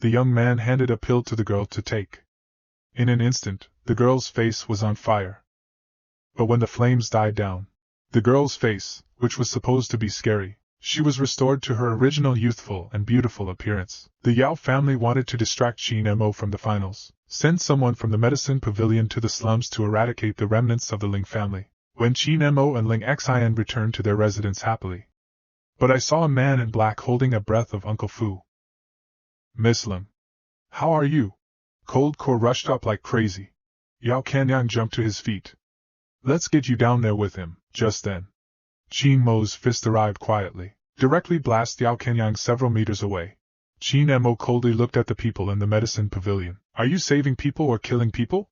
The young man handed a pill to the girl to take. In an instant, the girl's face was on fire. But when the flames died down, the girl's face, which was supposed to be scary, she was restored to her original youthful and beautiful appearance. The Yao family wanted to distract Qin Mo from the finals, send someone from the medicine pavilion to the slums to eradicate the remnants of the Ling family. When Qin Mo and Ling Xian returned to their residence happily. But I saw a man in black holding a breath of Uncle Fu. Miss Ling. How are you? Cold Core rushed up like crazy. Yao Kanyang jumped to his feet. Let's get you down there with him. Just then, Qin Mo's fist arrived quietly, directly blast Yao Kanyang several meters away. Qin Mo coldly looked at the people in the medicine pavilion. Are you saving people or killing people?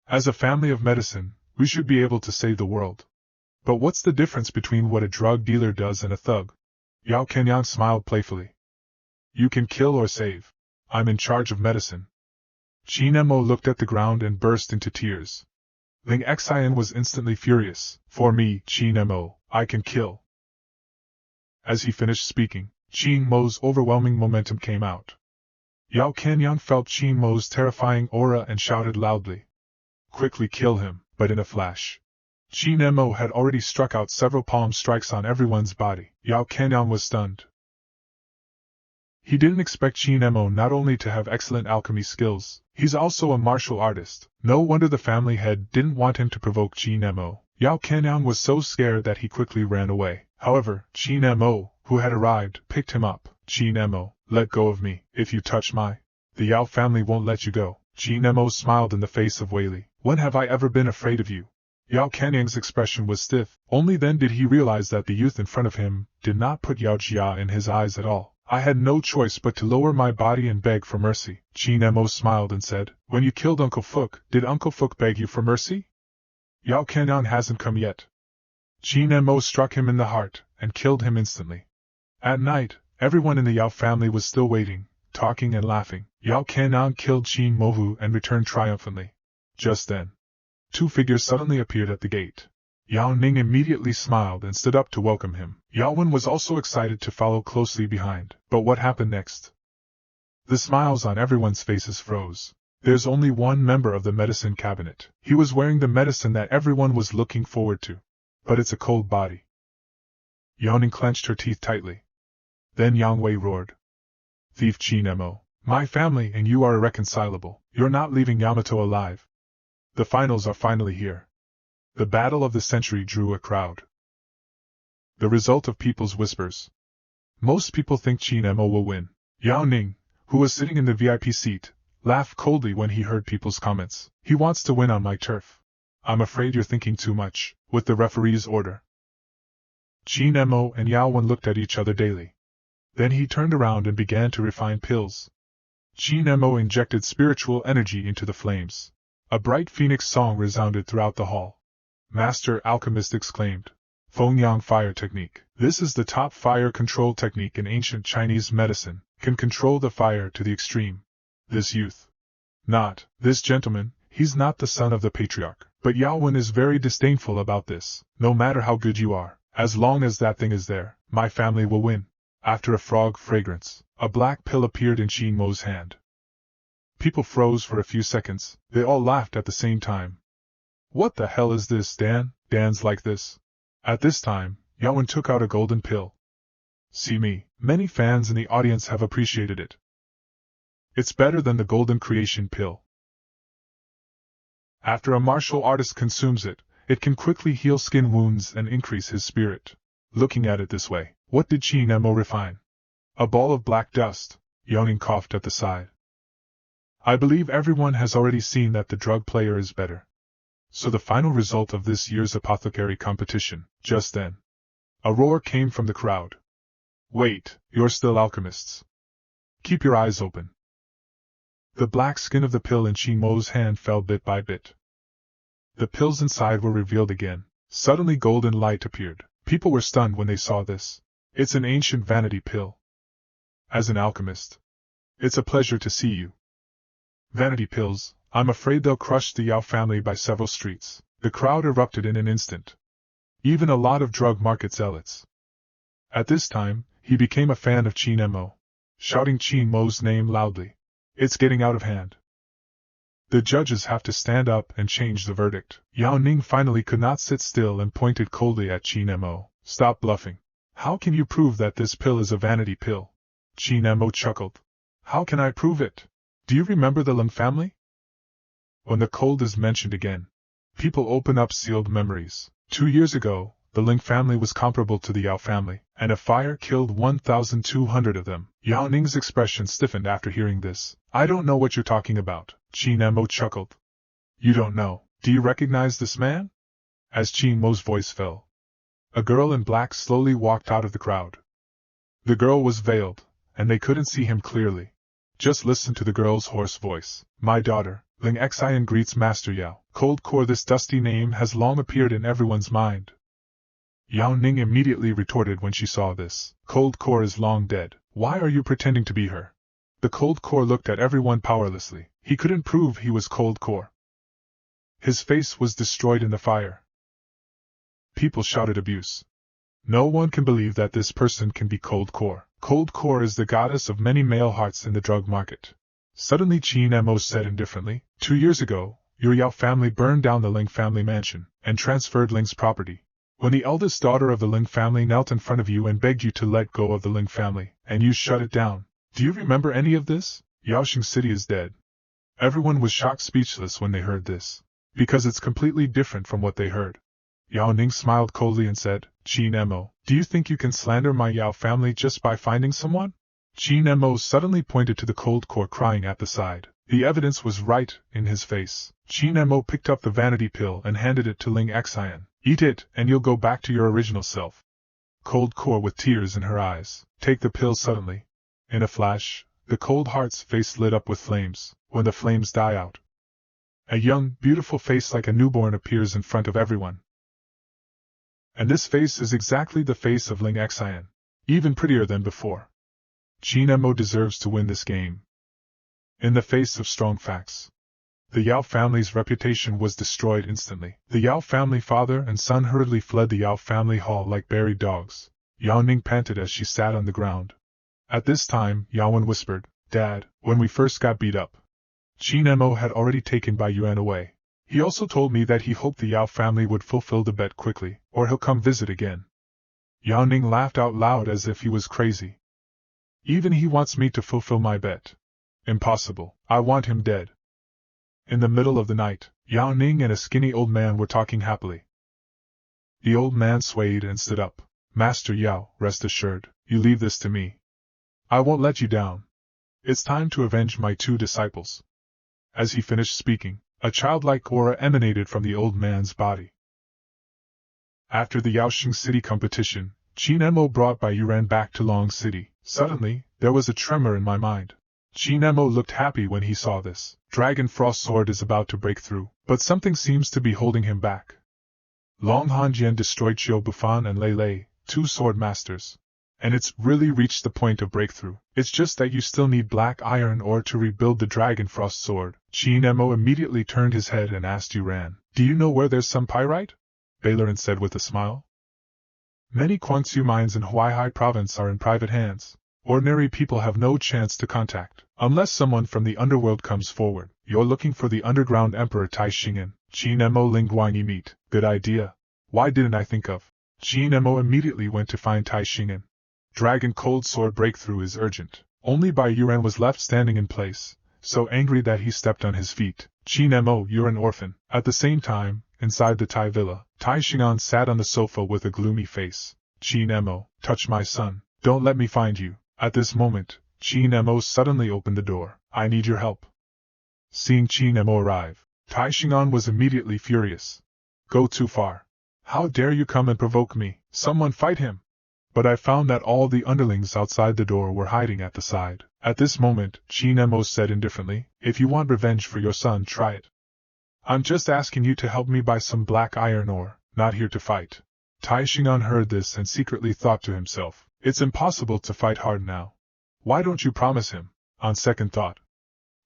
As a family of medicine, we should be able to save the world. But what's the difference between what a drug dealer does and a thug? Yao Kanyang smiled playfully. You can kill or save. I'm in charge of medicine. Qin Mo looked at the ground and burst into tears. Ling Xian was instantly furious. For me, Qin Mo, I can kill. As he finished speaking, Qin Mo's overwhelming momentum came out. Yao Kanyang felt Qin Mo's terrifying aura and shouted loudly. Quickly kill him, but in a flash. Qin Mo had already struck out several palm strikes on everyone's body. Yao Kanyang was stunned. He didn't expect Qin Mo not only to have excellent alchemy skills, he's also a martial artist. No wonder the family head didn't want him to provoke Qin Mo. Yao Kanyang was so scared that he quickly ran away. However, Qin Mo, who had arrived, picked him up. Qin Mo, let go of me. If you touch the Yao family won't let you go. Qin Mo smiled in the face of Wei Li. When have I ever been afraid of you? Yao Kanyang's expression was stiff. Only then did he realize that the youth in front of him did not put Yao Jia in his eyes at all. I had no choice but to lower my body and beg for mercy. Qin Mo smiled and said, when you killed Uncle Fook, did Uncle Fook beg you for mercy? Yao Kanyang hasn't come yet. Qin Mo struck him in the heart, and killed him instantly. At night, everyone in the Yao family was still waiting, talking and laughing. Yao Kanyang killed Qin Mohu and returned triumphantly. Just then, two figures suddenly appeared at the gate. Yao Ning immediately smiled and stood up to welcome him. Yao Wen was also excited to follow closely behind. But what happened next? The smiles on everyone's faces froze. There's only one member of the medicine cabinet. He was wearing the medicine that everyone was looking forward to. But it's a cold body. Yao Ning clenched her teeth tightly. Then Yang Wei roared. Thief Qin Mo, my family and you are irreconcilable. You're not leaving Yamato alive. The finals are finally here. The battle of the century drew a crowd. The result of people's whispers. Most people think Qin Mo will win. Yao Ning, who was sitting in the VIP seat, laughed coldly when he heard people's comments. He wants to win on my turf. I'm afraid you're thinking too much, with the referee's order. Qin Mo and Yao Wen looked at each other daily. Then he turned around and began to refine pills. Qin Mo injected spiritual energy into the flames. A bright phoenix song resounded throughout the hall. Master Alchemist exclaimed. Fengyang Fire Technique. This is the top fire control technique in ancient Chinese medicine, can control the fire to the extreme. This youth. Not, this gentleman, he's not the son of the patriarch. But Yao Wen is very disdainful about this. No matter how good you are, as long as that thing is there, my family will win. After a frog fragrance, a black pill appeared in Qin Mo's hand. People froze for a few seconds. They all laughed at the same time. What the hell is this, Dan? Dan's like this. At this time, Yao Wen took out a golden pill. See me. Many fans in the audience have appreciated it. It's better than the golden creation pill. After a martial artist consumes it, it can quickly heal skin wounds and increase his spirit. Looking at it this way, what did Qin Mo refine? A ball of black dust. Yao Ning coughed at the side. I believe everyone has already seen that the drug player is better. So the final result of this year's apothecary competition. Just then, a roar came from the crowd. Wait, you're still alchemists. Keep your eyes open. The black skin of the pill in Qin Mo's hand fell bit by bit. The pills inside were revealed again. Suddenly golden light appeared. People were stunned when they saw this. It's an ancient vanity pill. As an alchemist, it's a pleasure to see you. Vanity pills, I'm afraid they'll crush the Yao family by several streets. The crowd erupted in an instant. Even a lot of drug market zealots. At this time, he became a fan of Qin Mo. shouting Qin Mo's name loudly. It's getting out of hand. The judges have to stand up and change the verdict. Yao Ning finally could not sit still and pointed coldly at Qin Mo. Stop bluffing. How can you prove that this pill is a vanity pill? Qin Mo chuckled. How can I prove it? Do you remember the Ling family? When the cold is mentioned again, people open up sealed memories. 2 years ago, the Ling family was comparable to the Yao family, and a fire killed 1,200 of them. Yao Ning's expression stiffened after hearing this. I don't know what you're talking about, Qin Mo chuckled. You don't know. Do you recognize this man? As Qin Mo's voice fell, a girl in black slowly walked out of the crowd. The girl was veiled, and they couldn't see him clearly. Just listen to the girl's hoarse voice. My daughter, Ling Xian greets Master Yao. Cold Core. This dusty name has long appeared in everyone's mind. Yao Ning immediately retorted when she saw this. Cold Core is long dead. Why are you pretending to be her? The Cold Core looked at everyone powerlessly. He couldn't prove he was Cold Core. His face was destroyed in the fire. People shouted abuse. No one can believe that this person can be Cold Core. Cold Core is the goddess of many male hearts in the drug market. Suddenly Qin Mo said indifferently, 2 years ago, your Yao family burned down the Ling family mansion, and transferred Ling's property. When the eldest daughter of the Ling family knelt in front of you and begged you to let go of the Ling family, and you shut it down. Do you remember any of this? Yaoxing City is dead. Everyone was shocked speechless when they heard this, because it's completely different from what they heard. Yao Ning smiled coldly and said, Qin Mo, do you think you can slander my Yao family just by finding someone? Qin Mo suddenly pointed to the Cold Core crying at the side. The evidence was right in his face. Qin Mo picked up the vanity pill and handed it to Ling Xian. Eat it, and you'll go back to your original self. Cold Core with tears in her eyes. Take the pill suddenly. In a flash, the cold heart's face lit up with flames. When the flames die out, a young, beautiful face like a newborn appears in front of everyone. And this face is exactly the face of Ling Xian, even prettier than before. Qin Mo deserves to win this game. In the face of strong facts, the Yao family's reputation was destroyed instantly. The Yao family father and son hurriedly fled the Yao family hall like buried dogs. Yao Ning panted as she sat on the ground. At this time, Yao Wen whispered, Dad, when we first got beat up, Qin Mo had already taken Bai Yuan away. He also told me that he hoped the Yao family would fulfill the bet quickly, or he'll come visit again. Yao Ning laughed out loud as if he was crazy. Even he wants me to fulfill my bet. Impossible. I want him dead. In the middle of the night, Yao Ning and a skinny old man were talking happily. The old man swayed and stood up. Master Yao, rest assured, you leave this to me. I won't let you down. It's time to avenge my 2 disciples. As he finished speaking, a childlike aura emanated from the old man's body. After the Yaoxing City competition, Qin Mo brought Bai Yuan back to Long City. Suddenly, there was a tremor in my mind. Qin Mo looked happy when he saw this. Dragon Frost Sword is about to break through, but something seems to be holding him back. Long Hanjian destroyed Qiu Bufan and Lei Lei, 2 sword masters. And it's really reached the point of breakthrough. It's just that you still need black iron ore to rebuild the Dragon Frost Sword. Qin Mo immediately turned his head and asked Yuran, Do you know where there's some pyrite? Bailaran said with a smile. Many Guangxu mines in Huaihai province are in private hands. Ordinary people have no chance to contact, unless someone from the underworld comes forward. You're looking for the underground emperor Tai Xing'an. Qin Mo Ling Guanyi meet. Good idea. Why didn't I think of? Qin Mo immediately went to find Tai Xing'an. Dragon Cold Sword breakthrough is urgent. Only Bai Yuan was left standing in place, so angry that he stepped on his feet. Qin Mo, you're an orphan. At the same time, inside the Tai villa, Tai Xing'an sat on the sofa with a gloomy face. Qin Mo, touch my son. Don't let me find you. At this moment, Qin Mo suddenly opened the door. I need your help. Seeing Qin Mo arrive, Tai Xing'an was immediately furious. Go too far. How dare you come and provoke me? Someone fight him. But I found that all the underlings outside the door were hiding at the side. At this moment, Qin Mo said indifferently, If you want revenge for your son, try it. I'm just asking you to help me buy some black iron ore, not here to fight. Tai Xing'an heard this and secretly thought to himself, It's impossible to fight hard now. Why don't you promise him? On second thought,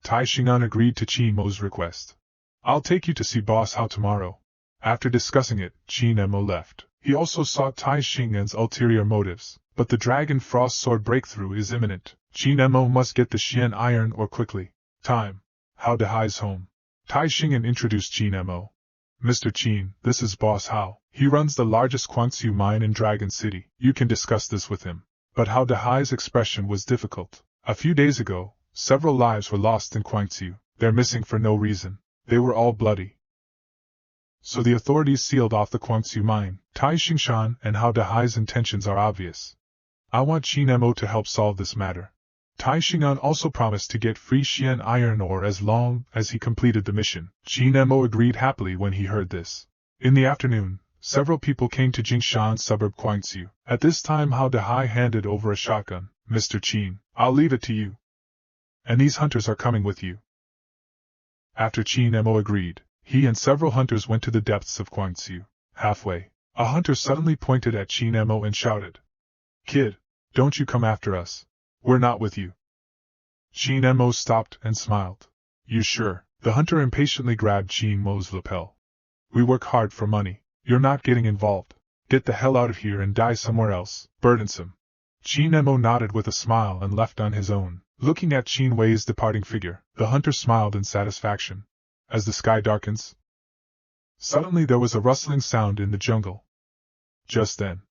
Tai Xing'an agreed to Qin Mo's request. I'll take you to see Boss Hao tomorrow. After discussing it, Qin Mo left. He also sought Tai Xing'an's ulterior motives. But the Dragon Frost Sword breakthrough is imminent. Qin Mo must get the Xian iron ore quickly. Time. Hao Dahai's home. Tai Xing'an introduced Qin Mo. Mr. Qin, this is Boss Hao. He runs the largest Quanxiu mine in Dragon City. You can discuss this with him. But Hao Dahai's expression was difficult. A few days ago, several lives were lost in Quanxiu. They're missing for no reason. They were all bloody. So the authorities sealed off the Quanxiu mine. Tai Xingshan and Hao Dahai's intentions are obvious. I want Qin Mo to help solve this matter. Tai Xing'an also promised to get free Xian iron ore as long as he completed the mission. Qin Mo agreed happily when he heard this. In the afternoon, several people came to Jingshan suburb Quanxiu. At this time Hao Dahai handed over a shotgun. Mr. Qin, I'll leave it to you. And these hunters are coming with you. After Qin Mo agreed, he and several hunters went to the depths of Quanxiu. Halfway, a hunter suddenly pointed at Qin Mo and shouted, "Kid, don't you come after us. We're not with you." Qin Mo stopped and smiled. "You sure?" The hunter impatiently grabbed Qin Mo's lapel. "We work hard for money. You're not getting involved. Get the hell out of here and die somewhere else. Burdensome." Qin Mo nodded with a smile and left on his own. Looking at Qin Wei's departing figure, the hunter smiled in satisfaction. As the sky darkens, suddenly there was a rustling sound in the jungle. Just then,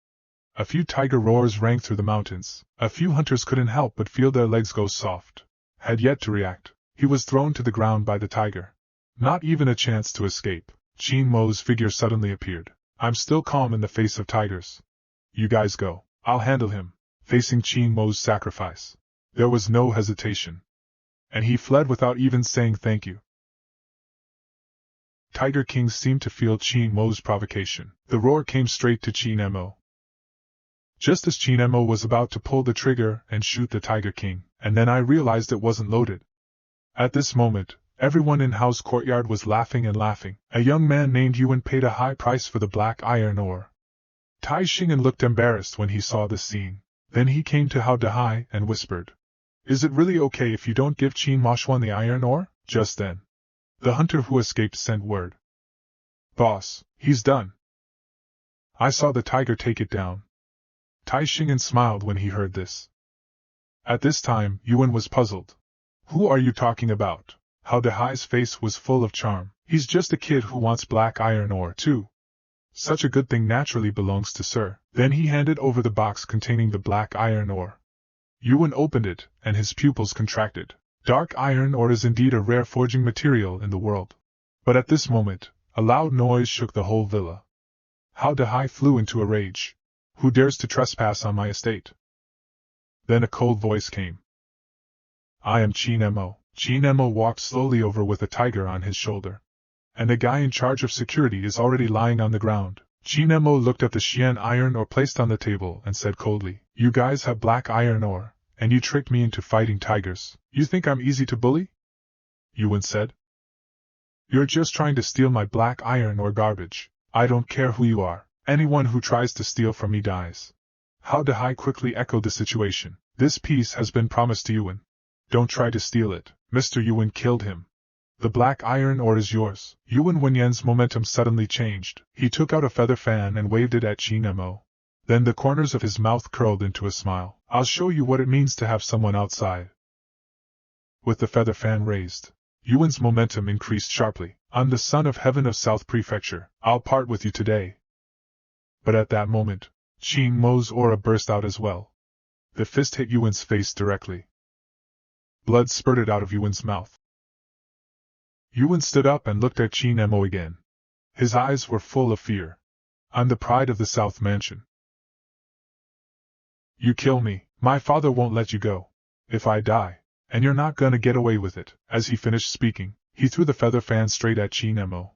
a few tiger roars rang through the mountains. A few hunters couldn't help but feel their legs go soft. Had yet to react, he was thrown to the ground by the tiger. Not even a chance to escape. Qin Mo's figure suddenly appeared. "I'm still calm in the face of tigers. You guys go. I'll handle him." Facing Qin Mo's sacrifice, there was no hesitation. And he fled without even saying thank you. Tiger King seemed to feel Qin Mo's provocation. The roar came straight to Qin Mo. Just as Qin Mo was about to pull the trigger and shoot the Tiger King, and then I realized it wasn't loaded. At this moment, everyone in Hao's courtyard was laughing and laughing. A young man named Yuan paid a high price for the black iron ore. Tai Xing'an looked embarrassed when he saw this scene. Then he came to Hao Dahai and whispered, "Is it really okay if you don't give Qin Moxuan the iron ore?" Just then, the hunter who escaped sent word. "Boss, he's done. I saw the tiger take it down." Tai Xing'an smiled when he heard this. At this time, Yuan was puzzled. "Who are you talking about?" Hao Dahai's face was full of charm. "He's just a kid who wants black iron ore too. Such a good thing naturally belongs to Sir." Then he handed over the box containing the black iron ore. Yuan opened it, and his pupils contracted. Dark iron ore is indeed a rare forging material in the world. But at this moment, a loud noise shook the whole villa. Hao Dahai flew into a rage. "Who dares to trespass on my estate?" Then a cold voice came. "I am Qin Mo." Qin Mo walked slowly over with a tiger on his shoulder. "And the guy in charge of security is already lying on the ground." Qin Mo looked at the Xian iron ore placed on the table and said coldly, "You guys have black iron ore, and you tricked me into fighting tigers. You think I'm easy to bully?" Yuan said. "You're just trying to steal my black iron ore garbage. I don't care who you are. Anyone who tries to steal from me dies." Hao Dahai quickly echoed the situation. "This piece has been promised to Yuan. Don't try to steal it." Mr. Yuan killed him. "The black iron ore is yours." Yuan Wenyan's momentum suddenly changed. He took out a feather fan and waved it at Qin Mo. Then the corners of his mouth curled into a smile. "I'll show you what it means to have someone outside." With the feather fan raised, Yuan's momentum increased sharply. "I'm the son of heaven of South Prefecture. I'll part with you today." But at that moment, Qin Mo's aura burst out as well. The fist hit Yuan's face directly. Blood spurted out of Yuan's mouth. Yuan stood up and looked at Qin Mo again. His eyes were full of fear. "I'm the pride of the South Mansion. You kill me, my father won't let you go. If I die, and you're not gonna get away with it." As he finished speaking, he threw the feather fan straight at Qin Mo.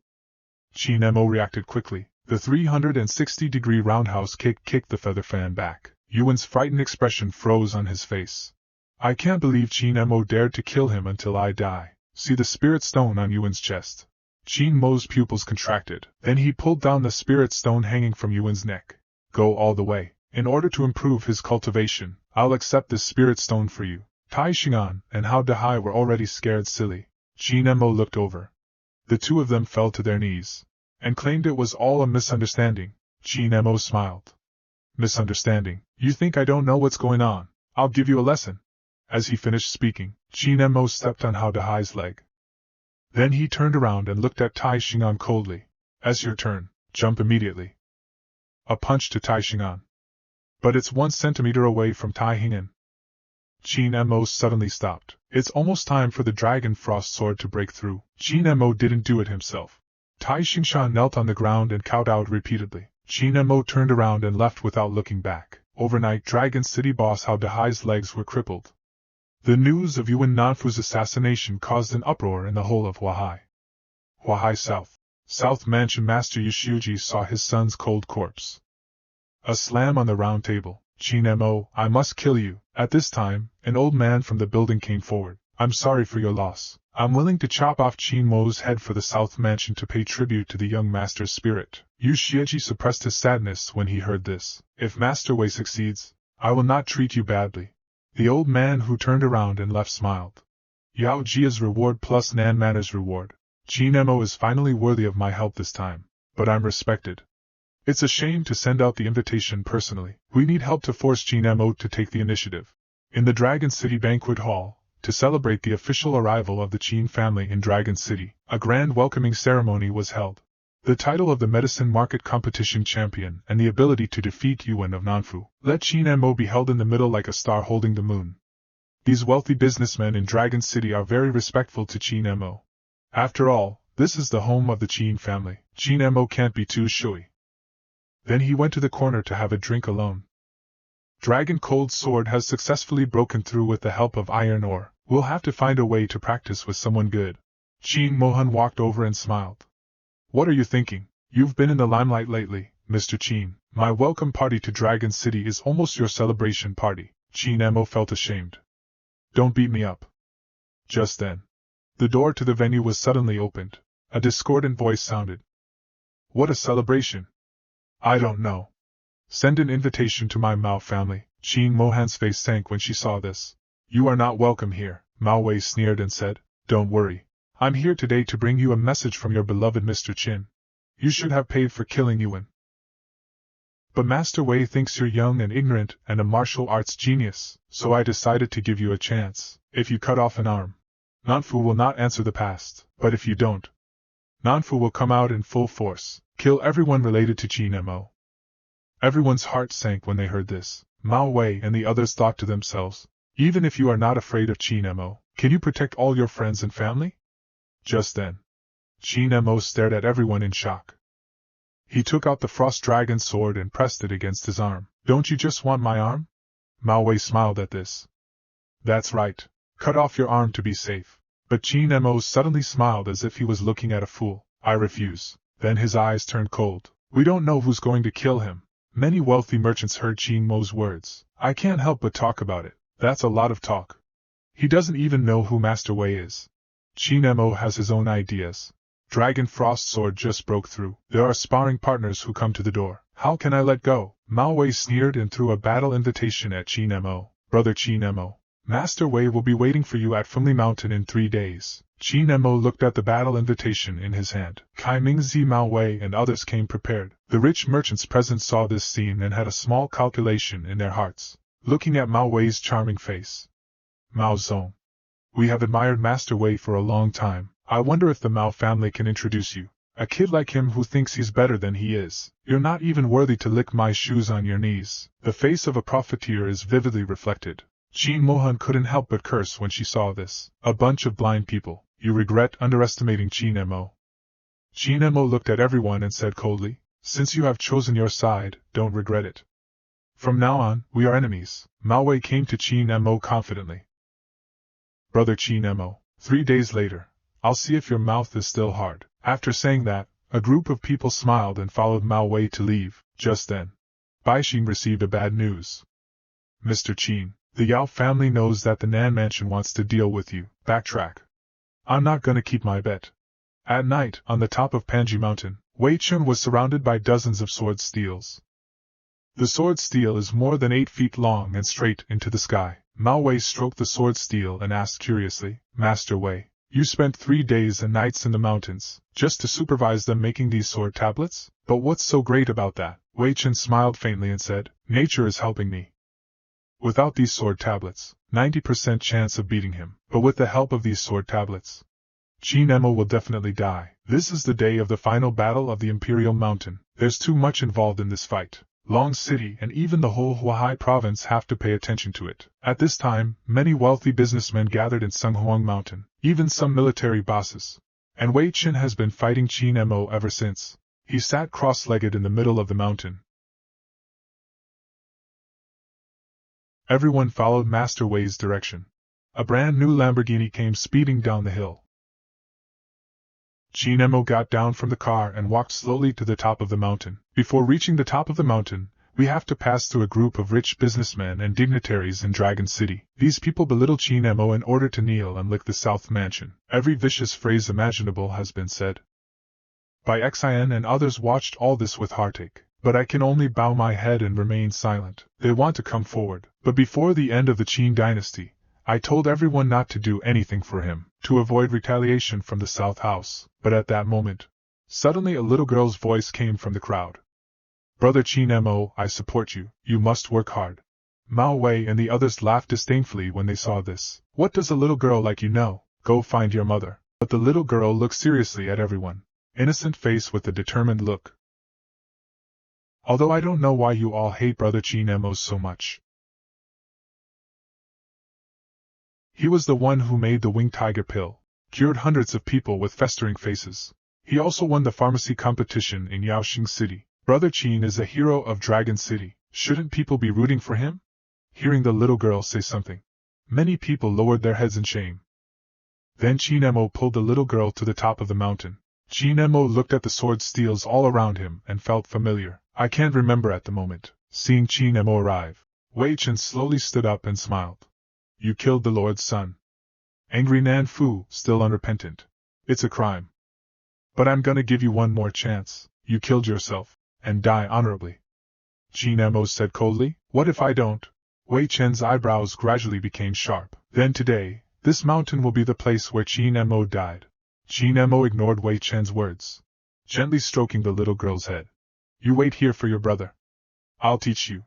Qin Mo reacted quickly. The 360-degree roundhouse kick kicked the feather fan back. Yuan's frightened expression froze on his face. "I can't believe Qin Mo dared to kill him until I die." See the spirit stone on Yuan's chest. Qin Mo's pupils contracted. Then he pulled down the spirit stone hanging from Yuan's neck. "Go all the way. In order to improve his cultivation, I'll accept this spirit stone for you." Tai Xing'an and Hao Dahai were already scared silly. Qin Mo looked over. The two of them fell to their knees and claimed it was all a misunderstanding. Qin Mo smiled. misunderstanding. You think I don't know what's going on? I'll give you a lesson. As he finished speaking, Qin Mo stepped on Hao Dahai's leg. Then he turned around and looked at Tai Xing'an coldly. As your turn, jump immediately. A punch to Tai Xing'an. But it's 1 centimeter away from Tai Xing'an. Qin Mo suddenly stopped. It's almost time for the Dragon Frost Sword to break through. Qin Mo didn't do it himself. Tai Xing'an knelt on the ground and kowtowed repeatedly. Qin Mo turned around and left without looking back. Overnight, Dragon City boss Hao Dahai's legs were crippled. The news of Yuan Nanfu's assassination caused an uproar in the whole of Huahai. Huahai South Mansion Master Yushuji saw his son's cold corpse. A slam on the round table. Qin Mo, I must kill you. At this time, an old man from the building came forward. I'm sorry for your loss. I'm willing to chop off Qin Mo's head for the South Mansion to pay tribute to the young master's spirit. Yu Xieji suppressed his sadness when he heard this. If Master Wei succeeds, I will not treat you badly. The old man who turned around and left smiled. Yao Jia's reward plus Nan Mana's reward. Qin Mo is finally worthy of my help this time, but I'm respected. It's a shame to send out the invitation personally. We need help to force Qin Mo to take the initiative. In the Dragon City Banquet Hall, to celebrate the official arrival of the Qin family in Dragon City, a grand welcoming ceremony was held. The title of the medicine market competition champion and the ability to defeat Yuan of Nanfu let Qin Mo be held in the middle like a star holding the moon. These wealthy businessmen in Dragon City are very respectful to Qin Mo. After all, this is the home of the Qin family. Qin Mo can't be too showy. Then he went to the corner to have a drink alone. Dragon Cold Sword has successfully broken through with the help of iron ore. We'll have to find a way to practice with someone good. Qin Mohan walked over and smiled. What are you thinking? You've been in the limelight lately, Mr. Qin. My welcome party to Dragon City is almost your celebration party. Qin Mo felt ashamed. Don't beat me up. Just then, the door to the venue was suddenly opened. A discordant voice sounded. What a celebration! I don't know. Send an invitation to my Mao family. Qin Mohan's face sank when she saw this. You are not welcome here, Mao Wei sneered and said. Don't worry. I'm here today to bring you a message from your beloved Mr. Qin. You should have paid for killing Yuan. But Master Wei thinks you're young and ignorant and a martial arts genius, so I decided to give you a chance. If you cut off an arm, Nanfu will not answer the past, but if you don't, Nanfu will come out in full force, kill everyone related to Qin Mo. Everyone's heart sank when they heard this. Mao Wei and the others thought to themselves, even if you are not afraid of Qin Mo, can you protect all your friends and family? Just then, Qin Mo stared at everyone in shock. He took out the Frost Dragon sword and pressed it against his arm. Don't you just want my arm? Mao Wei smiled at this. That's right. Cut off your arm to be safe. But Qin Mo suddenly smiled as if he was looking at a fool. I refuse. Then his eyes turned cold. We don't know who's going to kill him. Many wealthy merchants heard Qin Mo's words. I can't help but talk about it. That's a lot of talk. He doesn't even know who Master Wei is. Qin Mo has his own ideas. Dragon Frost Sword just broke through. There are sparring partners who come to the door. How can I let go? Mao Wei sneered and threw a battle invitation at Qin Mo. Brother Qin Mo, Master Wei will be waiting for you at Fengli Mountain in 3 days. Qin Mo looked at the battle invitation in his hand. Kai Mingzi, Mao Wei and others came prepared. The rich merchants present saw this scene and had a small calculation in their hearts, looking at Mao Wei's charming face. Mao Zong. We have admired Master Wei for a long time. I wonder if the Mao family can introduce you. A kid like him who thinks he's better than he is. You're not even worthy to lick my shoes on your knees. The face of a profiteer is vividly reflected. Qin Mohan couldn't help but curse when she saw this. A bunch of blind people. You regret underestimating Qin Mo. Qin Mo looked at everyone and said coldly, since you have chosen your side, don't regret it. From now on, we are enemies. Mao Wei came to Qin Mo confidently. Brother Qin Mo, 3 days later, I'll see if your mouth is still hard. After saying that, a group of people smiled and followed Mao Wei to leave. Just then, Bai Xing received a bad news. Mr. Qin, the Yao family knows that the Nan Mansion wants to deal with you. Backtrack. I'm not gonna keep my bet. At night, on the top of Panji Mountain, Wei Chun was surrounded by dozens of sword steels. The sword steel is more than 8 feet long and straight into the sky. Mao Wei stroked the sword steel and asked curiously, Master Wei, You spent 3 days and nights in the mountains, just to supervise them making these sword tablets? But what's so great about that? Wei Chen smiled faintly and said, nature is helping me. Without these sword tablets, 90% chance of beating him, but with the help of these sword tablets, Qin Emo will definitely die. This is the day of the final battle of the Imperial Mountain. There's too much involved in this fight. Long City and even the whole Huahai province have to pay attention to it. At this time, many wealthy businessmen gathered in Sunghuang Mountain, even some military bosses. And Wei Chen has been fighting Qin Emo ever since. He sat cross-legged in the middle of the mountain. Everyone followed Master Wei's direction. A brand new Lamborghini came speeding down the hill. Qin Emo got down from the car and walked slowly to the top of the mountain. Before reaching the top of the mountain, we have to pass through a group of rich businessmen and dignitaries in Dragon City. These people belittle Qin Emo in order to kneel and lick the South Mansion. Every vicious phrase imaginable has been said. Bai Xian and others watched all this with heartache. But I can only bow my head and remain silent. They want to come forward. But before the end of the Qin dynasty, I told everyone not to do anything for him, to avoid retaliation from the South House. But at that moment, suddenly a little girl's voice came from the crowd. Brother Qin Emo, I support you. You must work hard. Mao Wei and the others laughed disdainfully when they saw this. What does a little girl like you know? Go find your mother. But the little girl looked seriously at everyone. Innocent face with a determined look. Although I don't know why you all hate Brother Qin Emo so much. He was the one who made the winged tiger pill, cured hundreds of people with festering faces. He also won the pharmacy competition in Yaoxing City. Brother Qin is a hero of Dragon City. Shouldn't people be rooting for him? Hearing the little girl say something, many people lowered their heads in shame. Then Qin Emo pulled the little girl to the top of the mountain. Qin Emo looked at the sword steels all around him and felt familiar. I can't remember at the moment. Seeing Qin Emo arrive, Wei Chen slowly stood up and smiled. You killed the Lord's son. Angry Nan Fu, still unrepentant. It's a crime. But I'm gonna give you one more chance. You killed yourself, and die honorably. Qin Emo said coldly. What if I don't? Wei Chen's eyebrows gradually became sharp. Then today, this mountain will be the place where Qin Emo died. Qin Emo ignored Wei Chen's words, gently stroking the little girl's head. You wait here for your brother. I'll teach you.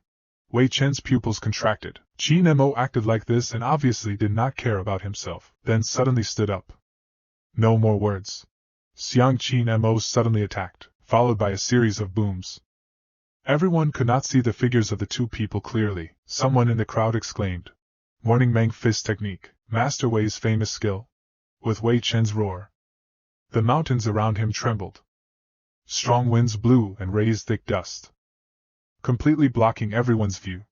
Wei Chen's pupils contracted. Qin Emo acted like this and obviously did not care about himself, then suddenly stood up. No more words. Xiang Qin Emo suddenly attacked, followed by a series of booms. Everyone could not see the figures of the two people clearly. Someone in the crowd exclaimed, Morning Meng Fist Technique, Master Wei's famous skill. With Wei Chen's roar, the mountains around him trembled. Strong winds blew and raised thick dust, completely blocking everyone's view.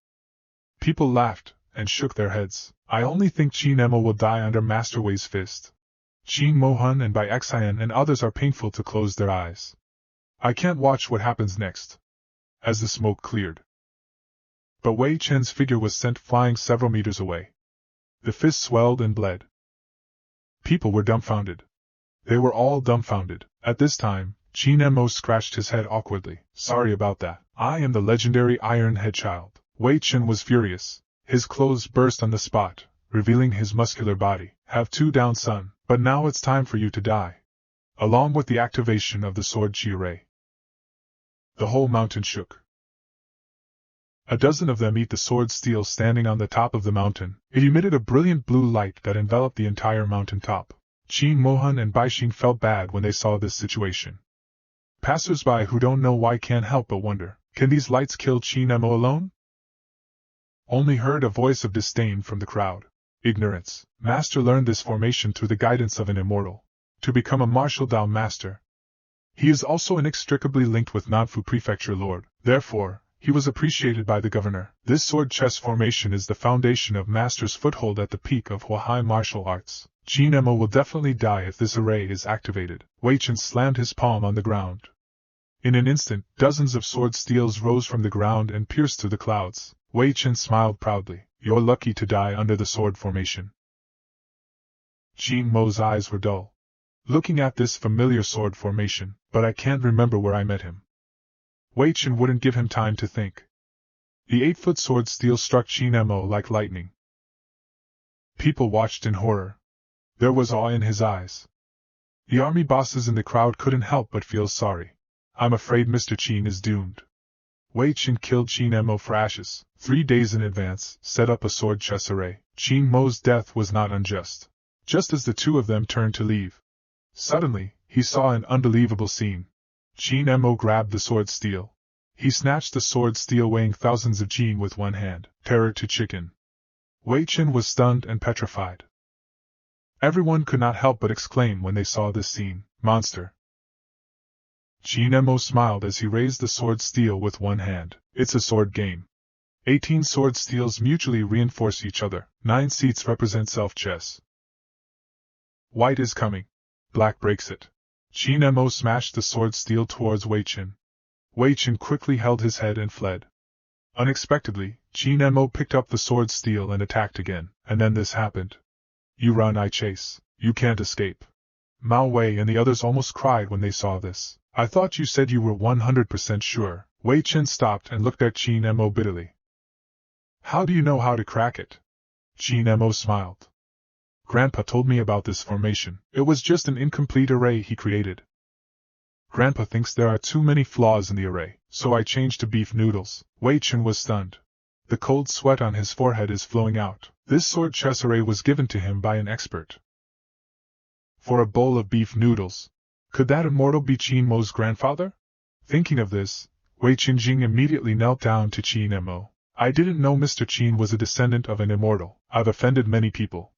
People laughed and shook their heads. I only think Qin Emo will die under Master Wei's fist. Qin Mohan and Bai Xian and others are painful to close their eyes. I can't watch what happens next. As the smoke cleared. But Wei Chen's figure was sent flying several meters away. The fist swelled and bled. People were dumbfounded. They were all dumbfounded. At this time, Qin Emo scratched his head awkwardly. Sorry about that. I am the legendary Iron Head Child. Wei Chen was furious. His clothes burst on the spot, revealing his muscular body. Have 2 down, son. But now it's time for you to die. Along with the activation of the sword Chi-Ray, the whole mountain shook. A dozen of them eat the sword steel standing on the top of the mountain. It emitted a brilliant blue light that enveloped the entire mountain top. Qin Mohan and Bai Xing felt bad when they saw this situation. Passers-by who don't know why can't help but wonder, can these lights kill Qin Emo alone? Only heard a voice of disdain from the crowd. Ignorance. Master learned this formation through the guidance of an immortal. To become a martial Dao master. He is also inextricably linked with Nanfu Prefecture Lord. Therefore, he was appreciated by the governor. This sword chess formation is the foundation of Master's foothold at the peak of Huahai martial arts. Qin Emo will definitely die if this array is activated. Wei Chen slammed his palm on the ground. In an instant, dozens of sword steels rose from the ground and pierced through the clouds. Wei Chen smiled proudly. You're lucky to die under the sword formation. Qin Mo's eyes were dull, looking at this familiar sword formation, but I can't remember where I met him. Wei Chen wouldn't give him time to think. The 8-foot sword steel struck Qin Emo like lightning. People watched in horror. There was awe in his eyes. The army bosses in the crowd couldn't help but feel sorry. I'm afraid Mr. Qin is doomed. Wei Qin killed Qin Mo for ashes, 3 days in advance, set up a sword chess array. Qin Mo's death was not unjust. Just as the two of them turned to leave, suddenly, he saw an unbelievable scene. Qin Mo grabbed the sword steel. He snatched the sword steel weighing thousands of Qin with one hand, terror to chicken. Wei Qin was stunned and petrified. Everyone could not help but exclaim when they saw this scene, monster. Qin Mo smiled as he raised the sword steel with one hand. It's a sword game. 18 sword steels mutually reinforce each other. 9 seats represent self-chess. White is coming. Black breaks it. Qin Mo smashed the sword steel towards Wei Qin. Wei Qin quickly held his head and fled. Unexpectedly, Qin Mo picked up the sword steel and attacked again, and then this happened. You run, I chase. You can't escape. Mao Wei and the others almost cried when they saw this. I thought you said you were 100% sure. Wei Qin stopped and looked at Qin Mo bitterly. How do you know how to crack it? Qin Mo smiled. Grandpa told me about this formation. It was just an incomplete array he created. Grandpa thinks there are too many flaws in the array, so I changed to beef noodles. Wei Qin was stunned. The cold sweat on his forehead is flowing out. This sword chess array was given to him by an expert. For a bowl of beef noodles. Could that immortal be Qin Mo's grandfather? Thinking of this, Wei Qinjing immediately knelt down to Qin Mo. I didn't know Mr. Qin was a descendant of an immortal. I've offended many people.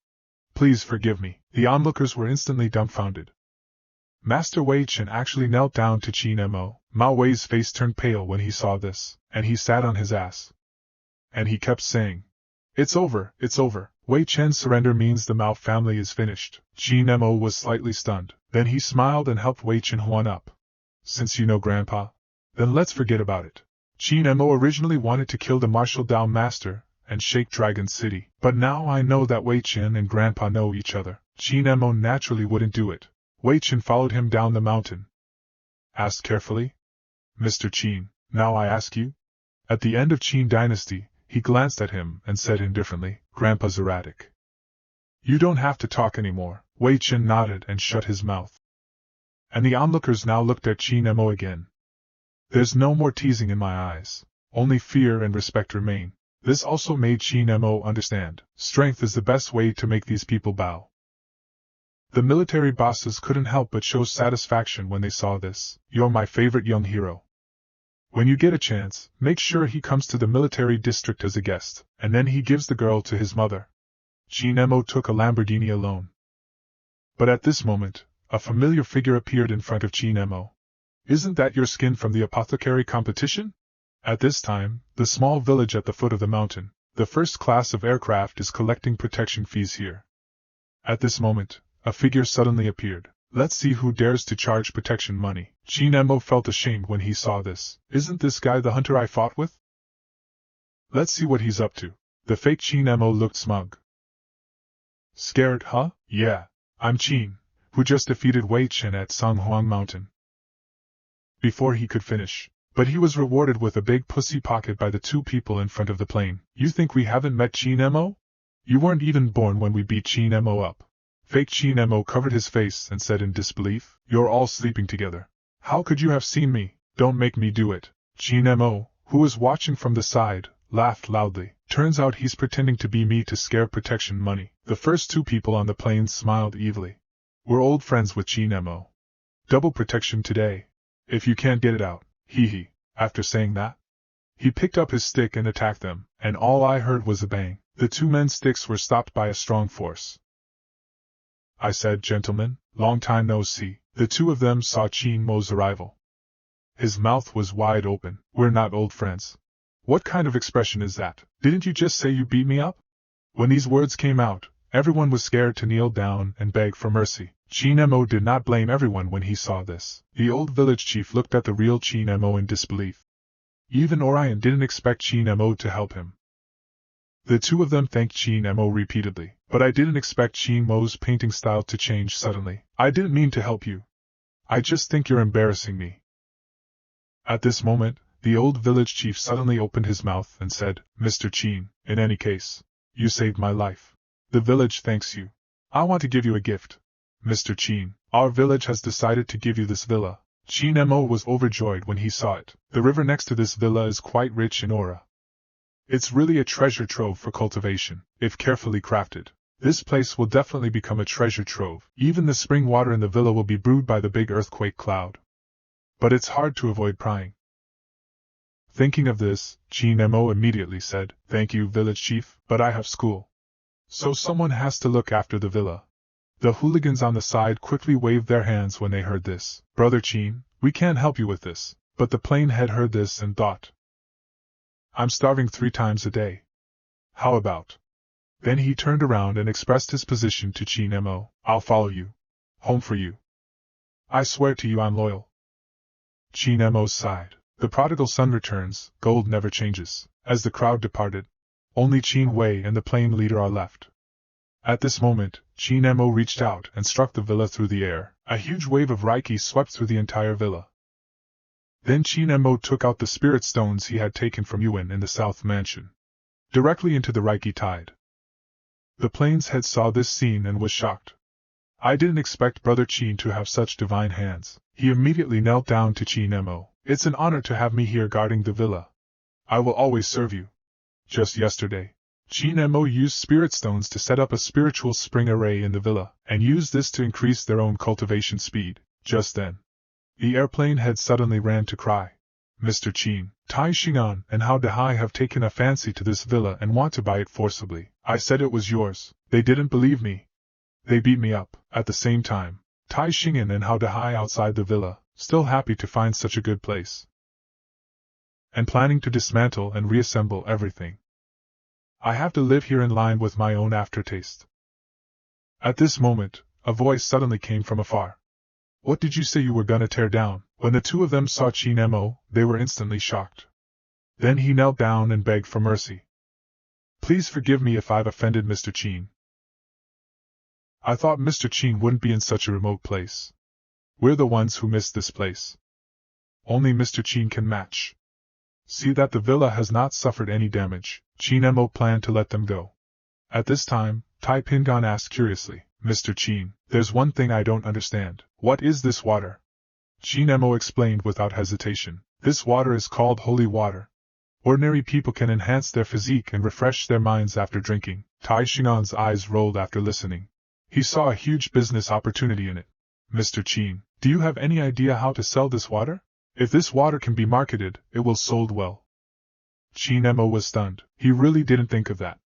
Please forgive me. The onlookers were instantly dumbfounded. Master Wei Qin actually knelt down to Qin Mo. Mao Wei's face turned pale when he saw this, and he sat on his ass. And he kept saying, It's over, it's over. Wei Qin's surrender means the Mao family is finished. Qin Mo was slightly stunned. Then he smiled and helped Wei Qin Huan up. Since you know Grandpa, then let's forget about it. Qin Mo originally wanted to kill the martial Dao master and shake Dragon City, but now I know that Wei Qin and Grandpa know each other. Qin Mo naturally wouldn't do it. Wei Qin followed him down the mountain. Asked carefully, Mr. Qin, now I ask you? At the end of Qin dynasty, he glanced at him and said indifferently, Grandpa's erratic. You don't have to talk anymore. Wei Qin nodded and shut his mouth. And the onlookers now looked at Qin Mo again. There's no more teasing in my eyes. Only fear and respect remain. This also made Qin Mo understand. Strength is the best way to make these people bow. The military bosses couldn't help but show satisfaction when they saw this. You're my favorite young hero. When you get a chance, make sure he comes to the military district as a guest, and then he gives the girl to his mother. Qin Mo took a Lamborghini alone. But at this moment, a familiar figure appeared in front of Qin Mo. Isn't that your skin from the apothecary competition? At this time, the small village at the foot of the mountain, the first class of aircraft is collecting protection fees here. At this moment, a figure suddenly appeared. Let's see who dares to charge protection money. Qin Mo felt ashamed when he saw this. Isn't this guy the hunter I fought with? Let's see what he's up to. The fake Qin Mo looked smug. Scared, huh? Yeah. I'm Qin, who just defeated Wei Qin at Songhuang Mountain. Before he could finish, but he was rewarded with a big pussy pocket by the two people in front of the plane. You think we haven't met Qin Mo? You weren't even born when we beat Qin Mo up. Fake Qin Mo covered his face and said in disbelief, You're all sleeping together. How could you have seen me? Don't make me do it. Qin Mo, who was watching from the side, laughed loudly. Turns out he's pretending to be me to scare protection money. The first two people on the plane smiled evilly. We're old friends with Qin Mo. Double protection today. If you can't get it out, hee. After saying that, he picked up his stick and attacked them, and all I heard was a bang. The two men's sticks were stopped by a strong force. I said, Gentlemen, long time no see. The two of them saw Qin Mo's arrival. His mouth was wide open. We're not old friends. What kind of expression is that? Didn't you just say you beat me up? When these words came out, everyone was scared to kneel down and beg for mercy. Qin Mo did not blame everyone when he saw this. The old village chief looked at the real Qin Mo in disbelief. Even Orion didn't expect Qin Mo to help him. The two of them thanked Qin Mo repeatedly, but I didn't expect Qin Mo's painting style to change suddenly. I didn't mean to help you. I just think you're embarrassing me. At this moment, the old village chief suddenly opened his mouth and said, Mr. Qin, in any case, you saved my life. The village thanks you. I want to give you a gift. Mr. Chin, our village has decided to give you this villa. Chin Mo was overjoyed when he saw it. The river next to this villa is quite rich in aura. It's really a treasure trove for cultivation, if carefully crafted. This place will definitely become a treasure trove. Even the spring water in the villa will be brewed by the big earthquake cloud. But it's hard to avoid prying. Thinking of this, Chin Mo immediately said, "Thank you, village chief, but I have school. So someone has to look after the villa." The hooligans on the side quickly waved their hands when they heard this. "Brother Chin, we can't help you with this." But the plain head heard this and thought, "I'm starving 3 times a day. How about?" Then he turned around and expressed his position to Chin Mo. "I'll follow you. Home for you. I swear to you I'm loyal." Chin Mo sighed. The prodigal son returns, gold never changes. As the crowd departed, only Chin Wei and the plain leader are left. At this moment, Chin Mo reached out and struck the villa through the air. A huge wave of Reiki swept through the entire villa. Then Chin Mo took out the spirit stones he had taken from Yuan in the South Mansion. Directly into the Reiki tide. The plains head saw this scene and was shocked. "I didn't expect Brother Chin to have such divine hands." He immediately knelt down to Chin Mo. "It's an honor to have me here guarding the villa. I will always serve you." Just yesterday, Chin Mo used spirit stones to set up a spiritual spring array in the villa, and used this to increase their own cultivation speed. Just then, the airplane head suddenly ran to cry, "Mr. Chin, Tai Xingan and Hao Dehai have taken a fancy to this villa and want to buy it forcibly. I said it was yours. They didn't believe me. They beat me up." At the same time, Tai Xingan and Hao Dehai outside the villa, still happy to find such a good place, and planning to dismantle and reassemble everything. "I have to live here in line with my own aftertaste." At this moment, a voice suddenly came from afar. "What did you say you were gonna tear down?" When the two of them saw Chin Mo, they were instantly shocked. Then he knelt down and begged for mercy. "Please forgive me if I've offended Mr. Chin. I thought Mr. Chin wouldn't be in such a remote place. We're the ones who missed this place. Only Mr. Chin can match. See that the villa has not suffered any damage." Chin Mo planned to let them go. At this time, Tai Pingan asked curiously, "Mr. Chin, there's one thing I don't understand. What is this water?" Chin Mo explained without hesitation. "This water is called holy water. Ordinary people can enhance their physique and refresh their minds after drinking." Tai Xingan's eyes rolled after listening. He saw a huge business opportunity in it. "Mr. Chin, do you have any idea how to sell this water? If this water can be marketed, it will sold well." Chin Mo was stunned. He really didn't think of that.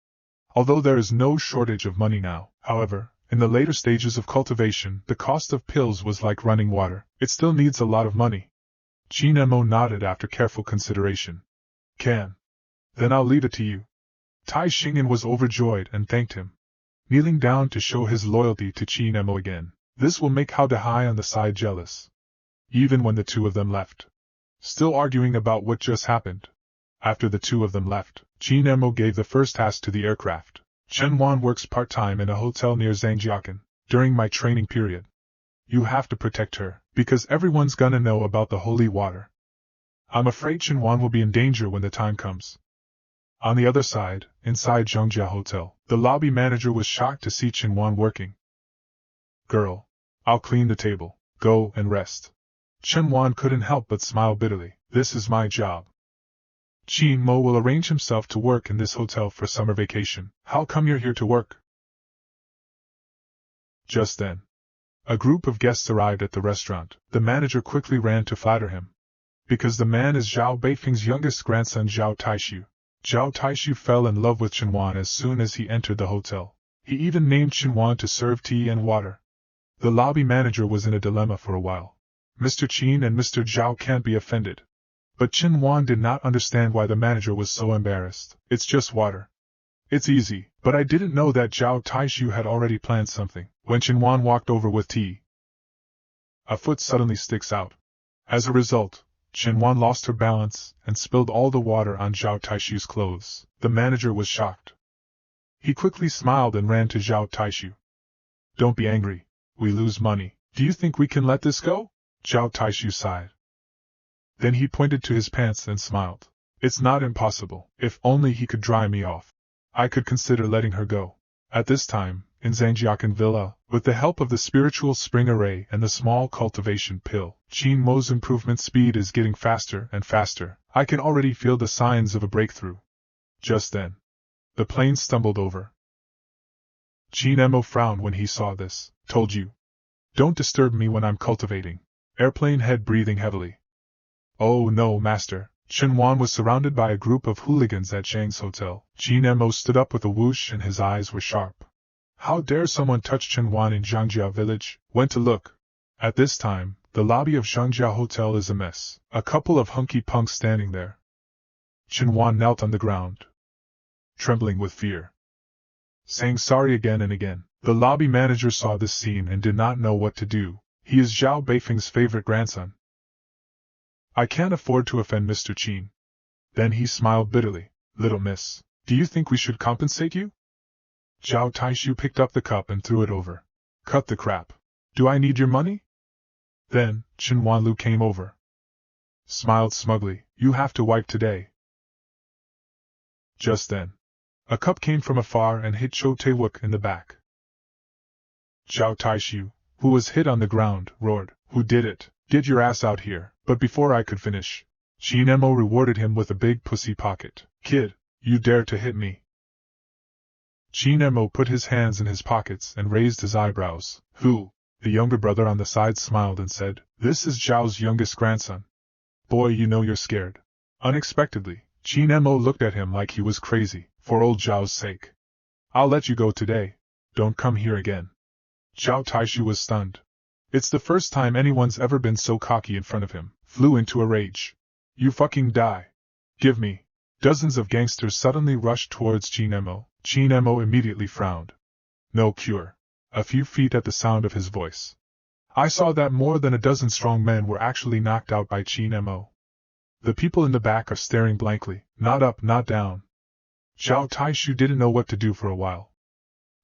Although there is no shortage of money now, however, in the later stages of cultivation, the cost of pills was like running water. It still needs a lot of money. Chin Mo nodded after careful consideration. "Can. Then I'll leave it to you." Tai Xingan was overjoyed and thanked him, kneeling down to show his loyalty to Chin Mo again. This will make Hao Dehai on the side jealous. Even when the two of them left, still arguing about what just happened. After the two of them left, Chin Mo gave the first task to the aircraft. "Chen Wan works part-time in a hotel near Zhangjiakan. During my training period, you have to protect her, because everyone's gonna know about the holy water. I'm afraid Chen Wan will be in danger when the time comes." On the other side, inside Zhongjia Hotel, the lobby manager was shocked to see Chen Wan working. "Girl, I'll clean the table. Go and rest." Chen Wan couldn't help but smile bitterly. "This is my job. Chin Mo will arrange himself to work in this hotel for summer vacation. How come you're here to work?" Just then, a group of guests arrived at the restaurant. The manager quickly ran to flatter him, because the man is Zhao Beifeng's youngest grandson Zhao Taishu. Zhao Taishu fell in love with Chen Wan as soon as he entered the hotel. He even named Chen Wan to serve tea and water. The lobby manager was in a dilemma for a while. Mr. Chin and Mr. Zhao can't be offended. But Chen Wan did not understand why the manager was so embarrassed. "It's just water. It's easy." But I didn't know that Zhao Taishu had already planned something. When Chen Wan walked over with tea, a foot suddenly sticks out. As a result, Chen Wan lost her balance and spilled all the water on Zhao Taishu's clothes. The manager was shocked. He quickly smiled and ran to Zhao Taishu. "Don't be angry. We lose money. Do you think we can let this go?" Zhao Taishu sighed. Then he pointed to his pants and smiled. "It's not impossible. If only he could dry me off, I could consider letting her go." At this time, in Zhangjiakan Villa, with the help of the spiritual spring array and the small cultivation pill, Qin Mo's improvement speed is getting faster and faster. I can already feel the signs of a breakthrough. Just then, the plane stumbled over. Qin Mo frowned when he saw this. Told you. Don't disturb me when I'm cultivating. Airplane head breathing heavily. Oh no, master. Chen Wan was surrounded by a group of hooligans at Zhang's hotel. Qin Mo stood up with a whoosh and his eyes were sharp. How dare someone touch Chen Wan in Zhangjia village? Went to look. At this time, the lobby of Zhangjia Hotel is a mess. A couple of hunky punks standing there. Chen Wan knelt on the ground, trembling with fear, saying sorry again and again. The lobby manager saw this scene and did not know what to do. He is Zhao Beifeng's favorite grandson. I can't afford to offend Mr. Qin. Then he smiled bitterly. Little miss, do you think we should compensate you? Zhao Taishu picked up the cup and threw it over. Cut the crap. Do I need your money? Then, Chen Wanlu came over. Smiled smugly. You have to wipe today. Just then, a cup came from afar and hit Cho Tae-wook in the back. Zhao Taishu, who was hit on the ground, roared, Who did it? Get your ass out here. But before I could finish, Qin Mo rewarded him with a big pussy pocket. Kid, you dare to hit me? Qin Mo put his hands in his pockets and raised his eyebrows. Who? The younger brother on the side smiled and said, This is Zhao's youngest grandson. Boy, you know you're scared. Unexpectedly, Qin Mo looked at him like he was crazy. For old Zhao's sake, I'll let you go today. Don't come here again. Zhao Taishu was stunned. It's the first time anyone's ever been so cocky in front of him. Flew into a rage. You fucking die. Give me. Dozens of gangsters suddenly rushed towards Qin Mo. Qin Mo immediately frowned. No cure. A few feet at the sound of his voice, I saw that more than a dozen strong men were actually knocked out by Qin Mo. The people in the back are staring blankly, not up, not down. Zhao Taishu didn't know what to do for a while.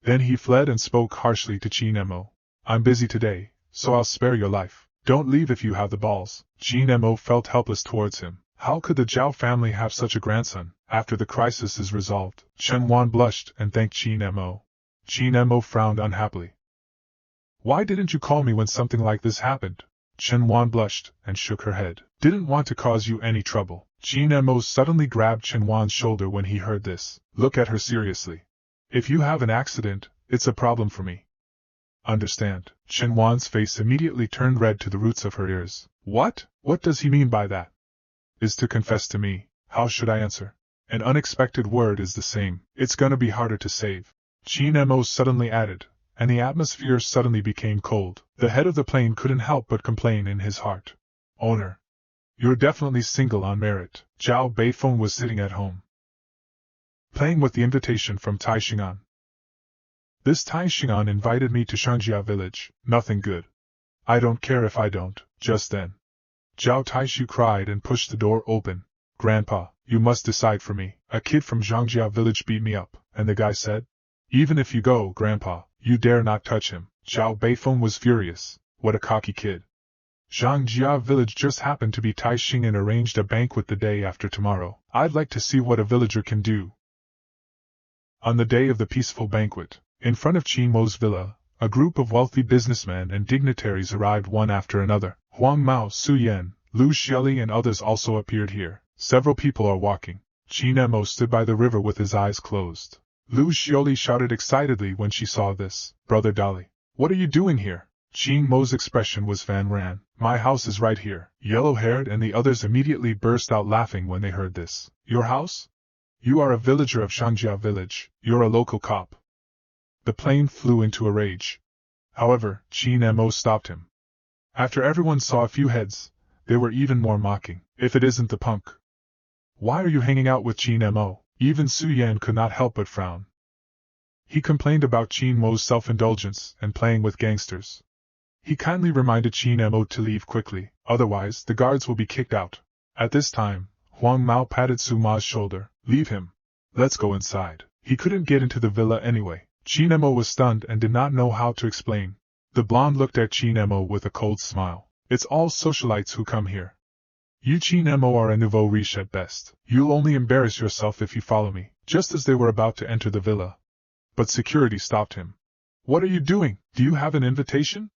Then he fled and spoke harshly to Qin Mo. I'm busy today, so I'll spare your life. Don't leave if you have the balls. Qin Mo felt helpless towards him. How could the Zhao family have such a grandson? After the crisis is resolved, Chen Wan blushed and thanked Qin Mo. Qin Mo frowned unhappily. Why didn't you call me when something like this happened? Chen Wan blushed and shook her head. Didn't want to cause you any trouble. Qin Mo suddenly grabbed Chen Wan's shoulder when he heard this. Look at her seriously. If you have an accident, it's a problem for me. Understand? Chen Wan's face immediately turned red to the roots of her ears. What? What does he mean by that? Is to confess to me. How should I answer? An unexpected word is the same. It's gonna be harder to save. Qin Mo suddenly added, and the atmosphere suddenly became cold. The head of the plane couldn't help but complain in his heart. Owner, you're definitely single on merit. Zhao Beifeng was sitting at home, playing with the invitation from Tai Xing'an. This Tai Xing'an invited me to Zhangjia village. Nothing good. I don't care if I don't. Just then, Zhao Taishu cried and pushed the door open. Grandpa, you must decide for me. A kid from Zhangjia village beat me up, and the guy said, even if you go, Grandpa, you dare not touch him. Zhao Beifeng was furious. What a cocky kid. Zhangjia village just happened to be Tai Xing'an arranged a banquet the day after tomorrow. I'd like to see what a villager can do. On the day of the peaceful banquet, in front of Qin Mo's villa, a group of wealthy businessmen and dignitaries arrived one after another. Huang Mao, Su Yan, Lu Xiaoli and others also appeared here. Several people are walking. Qin Mo stood by the river with his eyes closed. Lu Xiaoli shouted excitedly when she saw this. Brother Dali, what are you doing here? Qin Mo's expression was Van Ran. My house is right here. Yellow-haired and the others immediately burst out laughing when they heard this. Your house? You are a villager of Zhangjia village. You're a local cop. The plane flew into a rage. However, Qin Mo stopped him. After everyone saw a few heads, they were even more mocking. If it isn't the punk. Why are you hanging out with Qin Mo? Even Su Yan could not help but frown. He complained about Qin Mo's self-indulgence and playing with gangsters. He kindly reminded Qin Mo to leave quickly, otherwise the guards will be kicked out. At this time, Huang Mao patted Su Ma's shoulder. Leave him. Let's go inside. He couldn't get into the villa anyway. Qin Mo was stunned and did not know how to explain. The blonde looked at Qin Mo with a cold smile. It's all socialites who come here. You Qin Mo are a nouveau riche at best. You'll only embarrass yourself if you follow me. Just as they were about to enter the villa, but security stopped him. What are you doing? Do you have an invitation?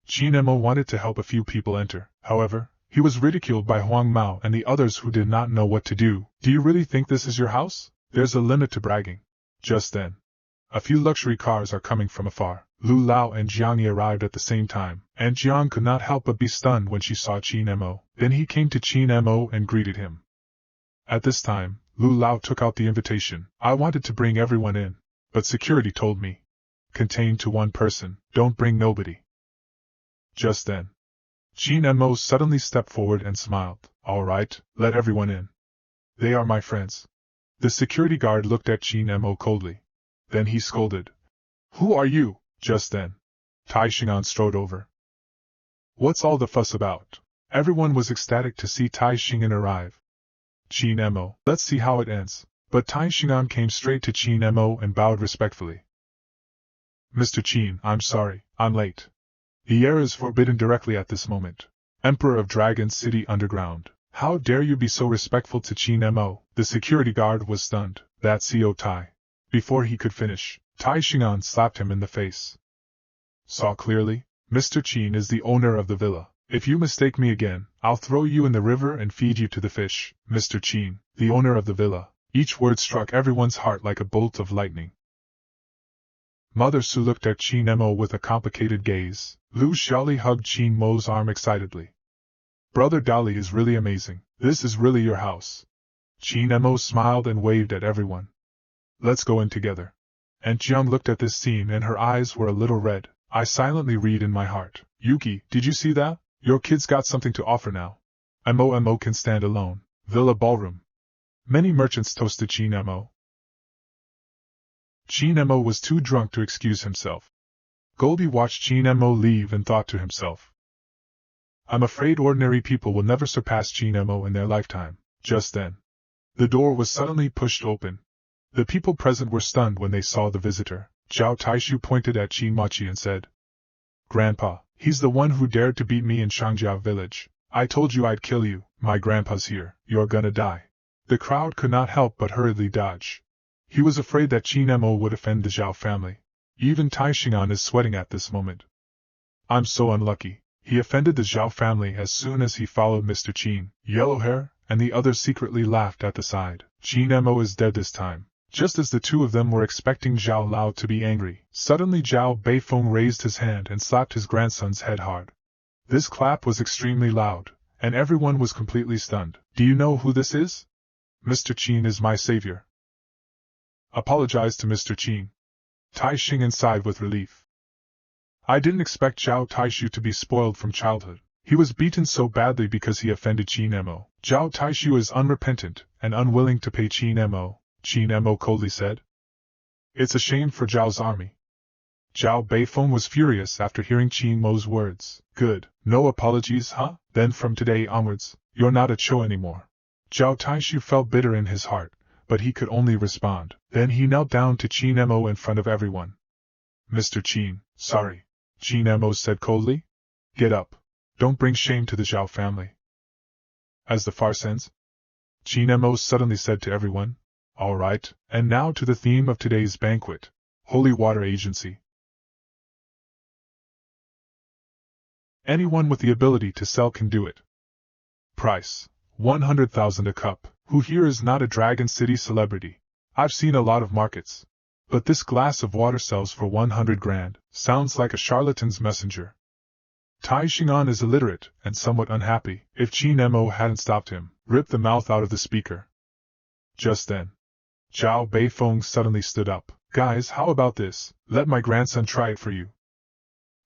Qin Mo wanted to help a few people enter. However, he was ridiculed by Huang Mao and the others who did not know what to do. Do you really think this is your house? There's a limit to bragging. Just then, a few luxury cars are coming from afar. Lu Lao and Jiang Yi arrived at the same time, and Jiang could not help but be stunned when she saw Qin Mo. Then he came to Qin Mo and greeted him. At this time, Lu Lao took out the invitation. I wanted to bring everyone in, but security told me, contained to one person, don't bring nobody. Just then, Qin Mo suddenly stepped forward and smiled. All right, let everyone in. They are my friends. The security guard looked at Qin Mo coldly. Then he scolded. Who are you? Just then, Tai Xingan strode over. What's all the fuss about? Everyone was ecstatic to see Tai Xingan arrive. Qin Mo, let's see how it ends. But Tai Xingan came straight to Qin Mo and bowed respectfully. Mr. Qin, I'm sorry, I'm late. The air is forbidden directly at this moment. Emperor of Dragon City Underground. How dare you be so respectful to Qin Mo? The security guard was stunned. That's Co Tai. Before he could finish, Tai Xingan slapped him in the face. Saw clearly? Mr. Qin is the owner of the villa. If you mistake me again, I'll throw you in the river and feed you to the fish. Mr. Qin, the owner of the villa. Each word struck everyone's heart like a bolt of lightning. Mother Su looked at Qin Mo with a complicated gaze. Lu Xiaoli hugged Qin Mo's arm excitedly. Brother Dali is really amazing. This is really your house. Qin Mo smiled and waved at everyone. Let's go in together. Aunt Jiang looked at this scene and her eyes were a little red. I silently read in my heart. Yuki, did you see that? Your kid's got something to offer now. Mo can stand alone. Villa ballroom. Many merchants toasted Qin Mo. Qin Mo was too drunk to excuse himself. Goldie watched Qin Mo leave and thought to himself. I'm afraid ordinary people will never surpass Qin Mo in their lifetime. Just then, the door was suddenly pushed open. The people present were stunned when they saw the visitor. Zhao Taishu pointed at Qin Mochi and said, Grandpa, he's the one who dared to beat me in Shangjiao village. I told you I'd kill you. My grandpa's here. You're gonna die. The crowd could not help but hurriedly dodge. He was afraid that Qin Mo would offend the Zhao family. Even Tai Xingan is sweating at this moment. I'm so unlucky. He offended the Zhao family as soon as he followed Mr. Qin. Yellow hair, and the others secretly laughed at the side. Qin Mo is dead this time. Just as the two of them were expecting Zhao Lao to be angry, suddenly Zhao Beifeng raised his hand and slapped his grandson's head hard. This clap was extremely loud, and everyone was completely stunned. Do you know who this is? Mr. Qin is my savior. Apologize to Mr. Qin. Tai Xingan sighed with relief. I didn't expect Zhao Taishu to be spoiled from childhood. He was beaten so badly because he offended Qin Mo. Zhao Taishu is unrepentant and unwilling to pay Qin Mo. Qin Mo coldly said. It's a shame for Zhao's army. Zhao Beifeng was furious after hearing Qin Mo's words. Good, no apologies, huh? Then from today onwards, you're not a Cho anymore. Zhao Taishu felt bitter in his heart, but he could only respond. Then he knelt down to Qin Mo in front of everyone. Mr. Qin, sorry, Qin Mo said coldly. Get up. Don't bring shame to the Zhao family. As the farce ends, Qin Mo suddenly said to everyone, all right, and now to the theme of today's banquet, Holy Water Agency. Anyone with the ability to sell can do it. Price, 100,000 a cup. Who here is not a Dragon City celebrity? I've seen a lot of markets. But this glass of water sells for 100 grand. Sounds like a charlatan's messenger. Tai Xingan is illiterate and somewhat unhappy. If Qin Mo hadn't stopped him, ripped the mouth out of the speaker. Just then, Zhao Beifeng suddenly stood up. Guys, how about this? Let my grandson try it for you.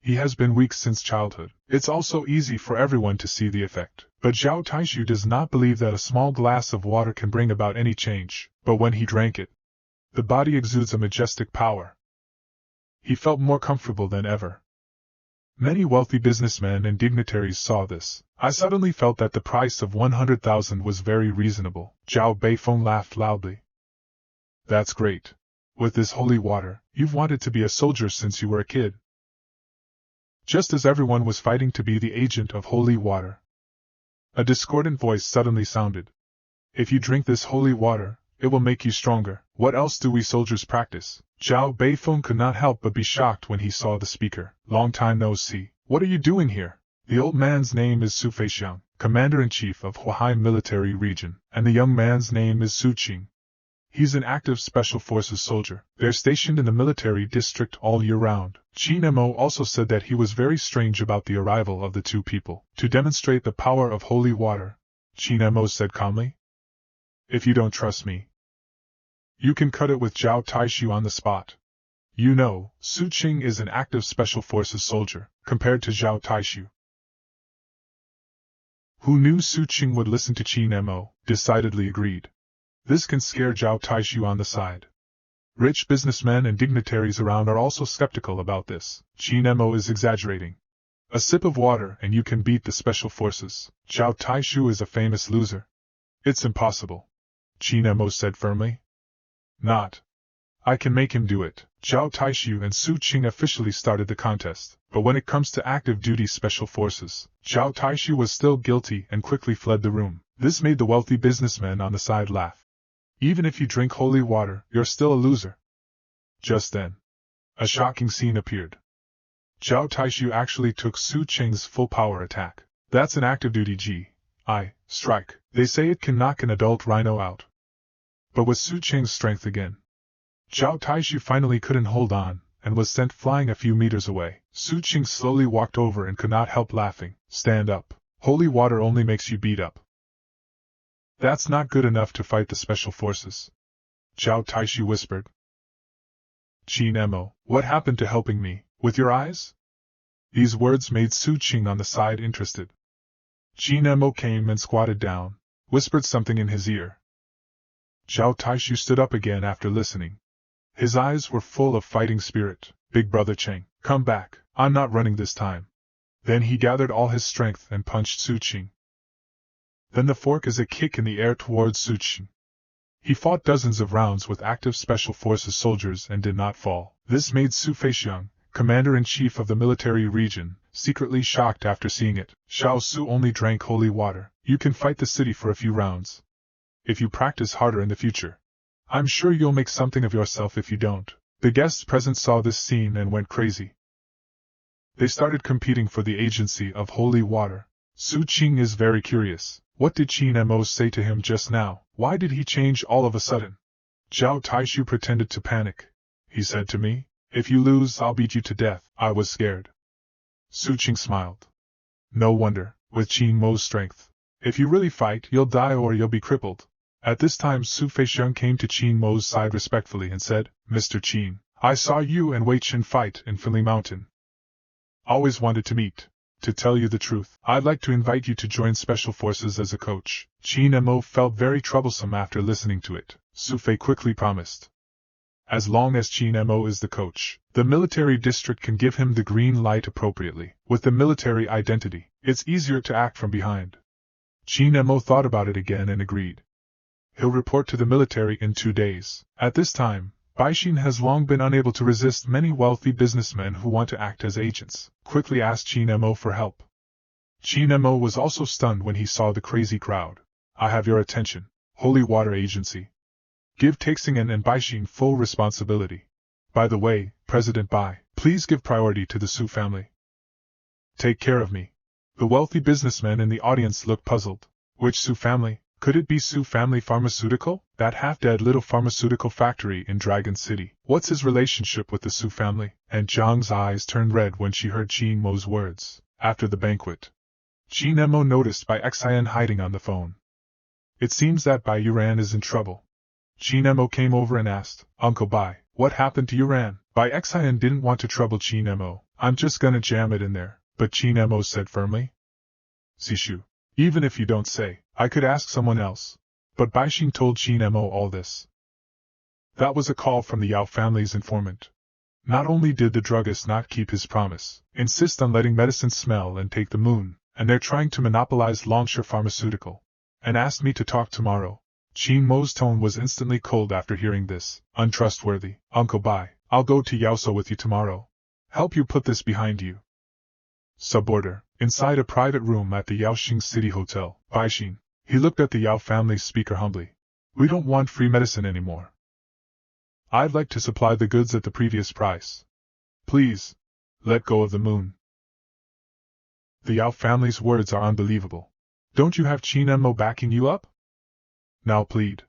He has been weak since childhood. It's also easy for everyone to see the effect. But Zhao Taishu does not believe that a small glass of water can bring about any change. But when he drank it, the body exudes a majestic power. He felt more comfortable than ever. Many wealthy businessmen and dignitaries saw this. I suddenly felt that the price of 100,000 was very reasonable. Zhao Beifeng laughed loudly. That's great. With this holy water, you've wanted to be a soldier since you were a kid. Just as everyone was fighting to be the agent of holy water, a discordant voice suddenly sounded. If you drink this holy water, It will make you stronger. What else do we soldiers practice? Zhao Beifeng could not help but be shocked when he saw the speaker. Long time no see. What are you doing here? The old man's name is Su Feixiang, Commander-in-Chief of Huahai Military Region, and the young man's name is Su Qing. He's an active Special Forces soldier. They're stationed in the military district all year round. Qin Mo also said that he was very strange about the arrival of the two people. To demonstrate the power of holy water, Qin Mo said calmly, if you don't trust me, you can cut it with Zhao Taishu on the spot. You know, Su Qing is an active Special Forces soldier, compared to Zhao Taishu. Who knew Su Qing would listen to Qin Mo, decidedly agreed. This can scare Zhao Taishu on the side. Rich businessmen and dignitaries around are also skeptical about this. Qin Mo is exaggerating. A sip of water and you can beat the Special Forces. Zhao Taishu is a famous loser. It's impossible, Qin Mo said firmly. Not. I can make him do it. Zhao Taishu and Su Qing officially started the contest, but when it comes to active duty Special Forces, Zhao Taishu was still guilty and quickly fled the room. This made the wealthy businessmen on the side laugh. Even if you drink holy water, you're still a loser. Just then, a shocking scene appeared. Zhao Taishu actually took Su Qing's full power attack. That's an active duty G.I. strike. They say it can knock an adult rhino out. But with Su Qing's strength again, Zhao Taishu finally couldn't hold on, and was sent flying a few meters away. Su Qing slowly walked over and could not help laughing. Stand up. Holy water only makes you beat up. That's not good enough to fight the Special Forces, Zhao Taishu whispered. Qin Mo, what happened to helping me? With your eyes? These words made Su Qing on the side interested. Qin Mo came and squatted down, whispered something in his ear. Zhao Taishu stood up again after listening. His eyes were full of fighting spirit. Big brother Cheng, come back, I'm not running this time. Then he gathered all his strength and punched Su Qing. Then the fork is a kick in the air towards Su Qing. He fought dozens of rounds with active Special Forces soldiers and did not fall. This made Su Feixiang, Commander-in-Chief of the military region, secretly shocked after seeing it. Xiao Su only drank holy water. You can fight the city for a few rounds. If you practice harder in the future, I'm sure you'll make something of yourself if you don't. The guests present saw this scene and went crazy. They started competing for the agency of holy water. Su Qing is very curious. What did Qin Mo say to him just now? Why did he change all of a sudden? Zhao Taishu pretended to panic. He said to me, if you lose, I'll beat you to death. I was scared. Su Qing smiled. No wonder, with Qin Mo's strength. If you really fight, you'll die or you'll be crippled. At this time Su Feixiang came to Qin Mo's side respectfully and said, Mr. Qin, I saw you and Wei Qin fight in Philly Mountain. Always wanted to meet. To tell you the truth, I'd like to invite you to join Special Forces as a coach. Qin Mo felt very troublesome after listening to it. Su Fei quickly promised. As long as Qin Mo is the coach, the military district can give him the green light appropriately. With the military identity, it's easier to act from behind. Qin Mo thought about it again and agreed. He'll report to the military in 2 days. At this time, Baixin has long been unable to resist many wealthy businessmen who want to act as agents. Quickly asked Qin Mo for help. Qin Mo was also stunned when he saw the crazy crowd. I have your attention, Holy Water Agency. Give Taixingen and Baixin full responsibility. By the way, President Bai, please give priority to the Su family. Take care of me. The wealthy businessmen in the audience looked puzzled. Which Su family? Could it be Su Family Pharmaceutical? That half-dead little pharmaceutical factory in Dragon City. What's his relationship with the Su family? And Zhang's eyes turned red when she heard Qin Mo's words. After the banquet, Qin Mo noticed Bai Xian hiding on the phone. It seems that Bai Yuran is in trouble. Qin Mo came over and asked, Uncle Bai, what happened to Yuran? Bai Xian didn't want to trouble Qin Mo. I'm just gonna jam it in there. But Qin Mo said firmly. Sishu. Even if you don't say, I could ask someone else. But Baixin told Qin Mo all this. That was a call from the Yao family's informant. Not only did the druggist not keep his promise, insist on letting medicine smell and take the moon, and they're trying to monopolize Longsha Pharmaceutical, and asked me to talk tomorrow. Qin Mo's tone was instantly cold after hearing this. Untrustworthy. Uncle Bai, I'll go to Yaosu with you tomorrow. Help you put this behind you. Suborder. Inside a private room at the Yaoxing City Hotel, Baixin. He looked at the Yao family's speaker humbly. We don't want free medicine anymore. I'd like to supply the goods at the previous price. Please, let go of the moon. The Yao family's words are unbelievable. Don't you have Qin Mo backing you up? Now plead.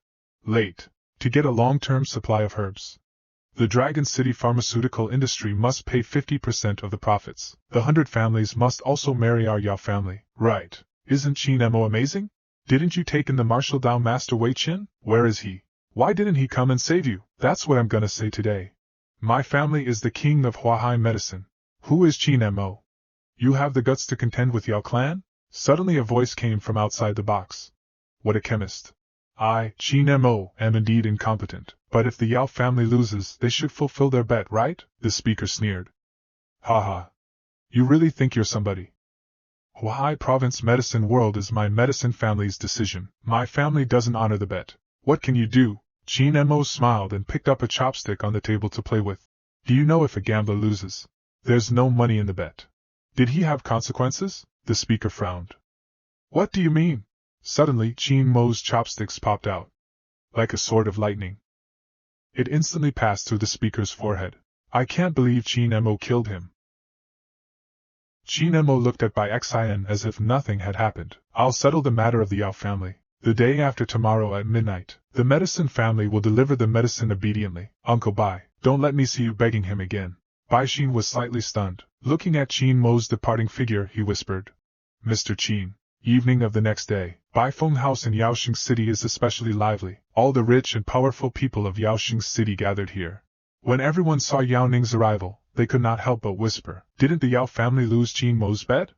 Late. To get a long-term supply of herbs. The Dragon City pharmaceutical industry must pay 50% of the profits. The 100 families must also marry our Yao family. Right. Isn't Qin Mo amazing? Didn't you take in the martial Dao master Wei Qin? Where is he? Why didn't he come and save you? That's what I'm gonna say today. My family is the king of Huahai medicine. Who is Qin Mo? You have the guts to contend with Yao clan? Suddenly a voice came from outside the box. What a chemist. I, Qin Mo, am indeed incompetent, but if the Yao family loses, they should fulfill their bet, right? The speaker sneered. Haha. You really think you're somebody? Huahai Province Medicine World is my medicine family's decision. My family doesn't honor the bet. What can you do? Qin Mo smiled and picked up a chopstick on the table to play with. Do you know if a gambler loses? There's no money in the bet. Did he have consequences? The speaker frowned. What do you mean? Suddenly, Qin Mo's chopsticks popped out. Like a sword of lightning. It instantly passed through the speaker's forehead. I can't believe Qin Mo killed him. Qin Mo looked at Bai Xian as if nothing had happened. I'll settle the matter of the Yao family. The day after tomorrow at midnight, the medicine family will deliver the medicine obediently. Uncle Bai, don't let me see you begging him again. Bai Xin was slightly stunned. Looking at Qin Mo's departing figure, he whispered. Mr. Qin. Evening of the next day, Baifeng House in Yaoxing City is especially lively. All the rich and powerful people of Yaoxing City gathered here. When everyone saw Yao Ning's arrival, they could not help but whisper, didn't the Yao family lose Qin Mo's bet?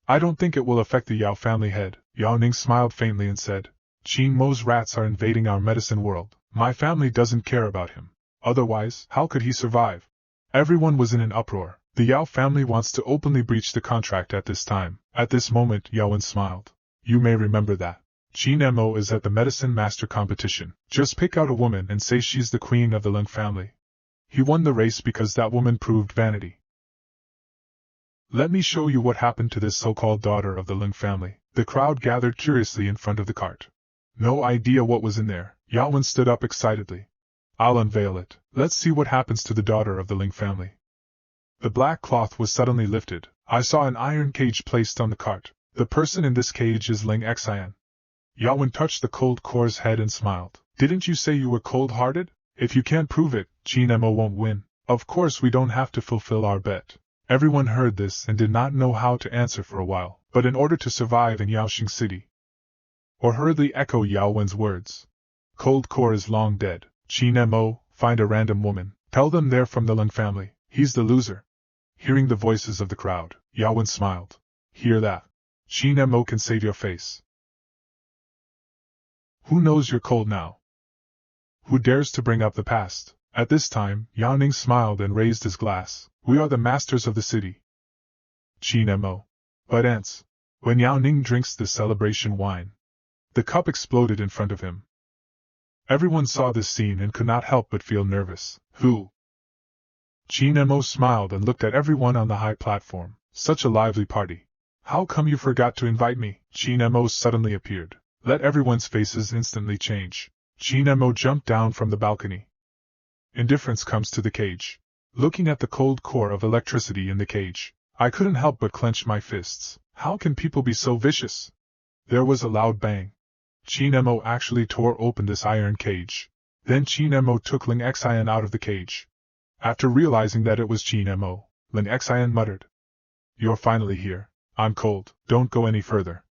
I don't think it will affect the Yao family head. Yao Ning smiled faintly and said, Qin Mo's rats are invading our medicine world. My family doesn't care about him. Otherwise, how could he survive? Everyone was in an uproar. The Yao family wants to openly breach the contract at this time. At this moment, Yao Wen smiled. You may remember that. Qin Mo is at the medicine master competition. Just pick out a woman and say she's the queen of the Leng family. He won the race because that woman proved vanity. Let me show you what happened to this so-called daughter of the Leng family. The crowd gathered curiously in front of the cart. No idea what was in there. Yao Wen stood up excitedly. I'll unveil it. Let's see what happens to the daughter of the Leng family. The black cloth was suddenly lifted. I saw an iron cage placed on the cart. The person in this cage is Ling Xian. Yao Wen touched the cold core's head and smiled. Didn't you say you were cold-hearted? If you can't prove it, Qin Mo won't win. Of course we don't have to fulfill our bet. Everyone heard this and did not know how to answer for a while, but in order to survive in Yaoxing City, or hurriedly echo Yao Wen's words. Cold core is long dead. Qin Mo, find a random woman. Tell them they're from the Leng family. He's the loser. Hearing the voices of the crowd, Yao Wen smiled. Hear that? Qin Mo can save your face. Who knows you're cold now? Who dares to bring up the past? At this time, Yao Ning smiled and raised his glass. We are the masters of the city. Qin Mo. But ants. When Yao Ning drinks the celebration wine, the cup exploded in front of him. Everyone saw this scene and could not help but feel nervous. Who? Qin Mo smiled and looked at everyone on the high platform. Such a lively party. How come you forgot to invite me? Qin Mo suddenly appeared. Let everyone's faces instantly change. Qin Mo jumped down from the balcony. Indifference comes to the cage. Looking at the cold core of electricity in the cage, I couldn't help but clench my fists. How can people be so vicious? There was a loud bang. Qin Mo actually tore open this iron cage. Then Qin Mo took Ling Xian out of the cage. After realizing that it was Qin Mo, Ling Xian muttered. You're finally here. I'm cold. Don't go any further.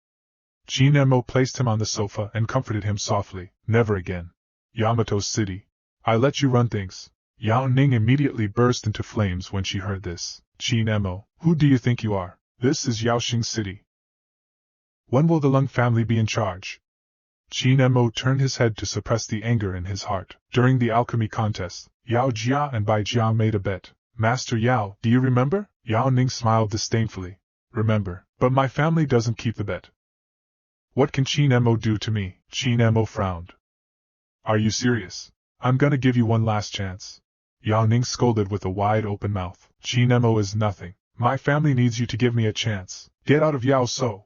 Qin Mo placed him on the sofa and comforted him softly. Never again. Yamato City. I let you run things. Yao Ning immediately burst into flames when she heard this. Qin Mo, who do you think you are? This is Yaoxing City. When will the Leng family be in charge? Qin Mo turned his head to suppress the anger in his heart. During the alchemy contest, Yao Jia and Bai Jia made a bet. Master Yao, do you remember? Yao Ning smiled disdainfully. Remember, but my family doesn't keep the bet. What can Qin Mo do to me? Qin Mo frowned. Are you serious? I'm gonna give you one last chance. Yao Ning scolded with a wide open mouth. Qin Mo is nothing. My family needs you to give me a chance. Get out of Yao So.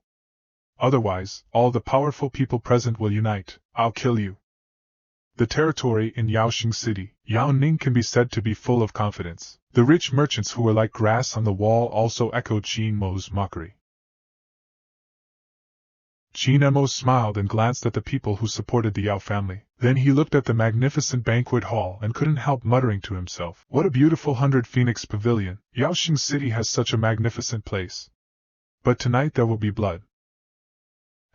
Otherwise, all the powerful people present will unite. I'll kill you. The territory in Yaoxing City, Yao Ning, can be said to be full of confidence. The rich merchants who were like grass on the wall also echoed Qin Mo's mockery. Qin Mo smiled and glanced at the people who supported the Yao family. Then he looked at the magnificent banquet hall and couldn't help muttering to himself, "What a beautiful 100 Phoenix Pavilion! Yaoxing City has such a magnificent place. But tonight there will be blood."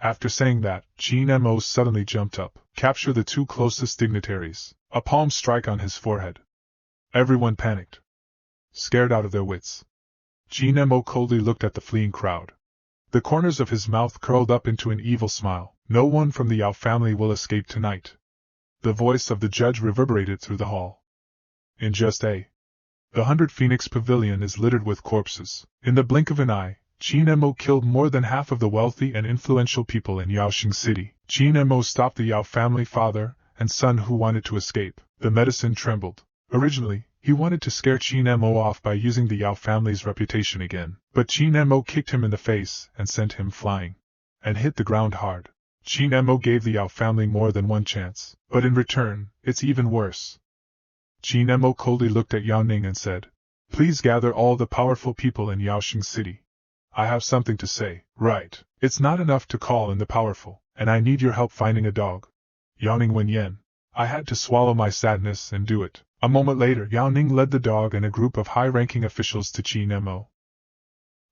After saying that, Qin Mo suddenly jumped up, capture the two closest dignitaries, a palm strike on his forehead. Everyone panicked, scared out of their wits. Qin Mo coldly looked at the fleeing crowd. The corners of his mouth curled up into an evil smile. "No one from the Yao family will escape tonight." The voice of the judge reverberated through the hall. "In just the 100 Phoenix Pavilion is littered with corpses. In the blink of an eye, Qin Mo killed more than half of the wealthy and influential people in Yaoxing City." Qin Mo stopped the Yao family father and son who wanted to escape. The medicine trembled. Originally, he wanted to scare Qin Mo off by using the Yao family's reputation again, but Qin Mo kicked him in the face and sent him flying, and hit the ground hard. Qin Mo gave the Yao family more than one chance, but in return, it's even worse. Qin Mo coldly looked at Yao Ning and said, "Please gather all the powerful people in Yaoxing City. I have something to say." "Right. It's not enough to call in the powerful, and I need your help finding a dog." Yao Ning Wen Yen. I had to swallow my sadness and do it. A moment later, Yao Ning led the dog and a group of high-ranking officials to Qin Mo.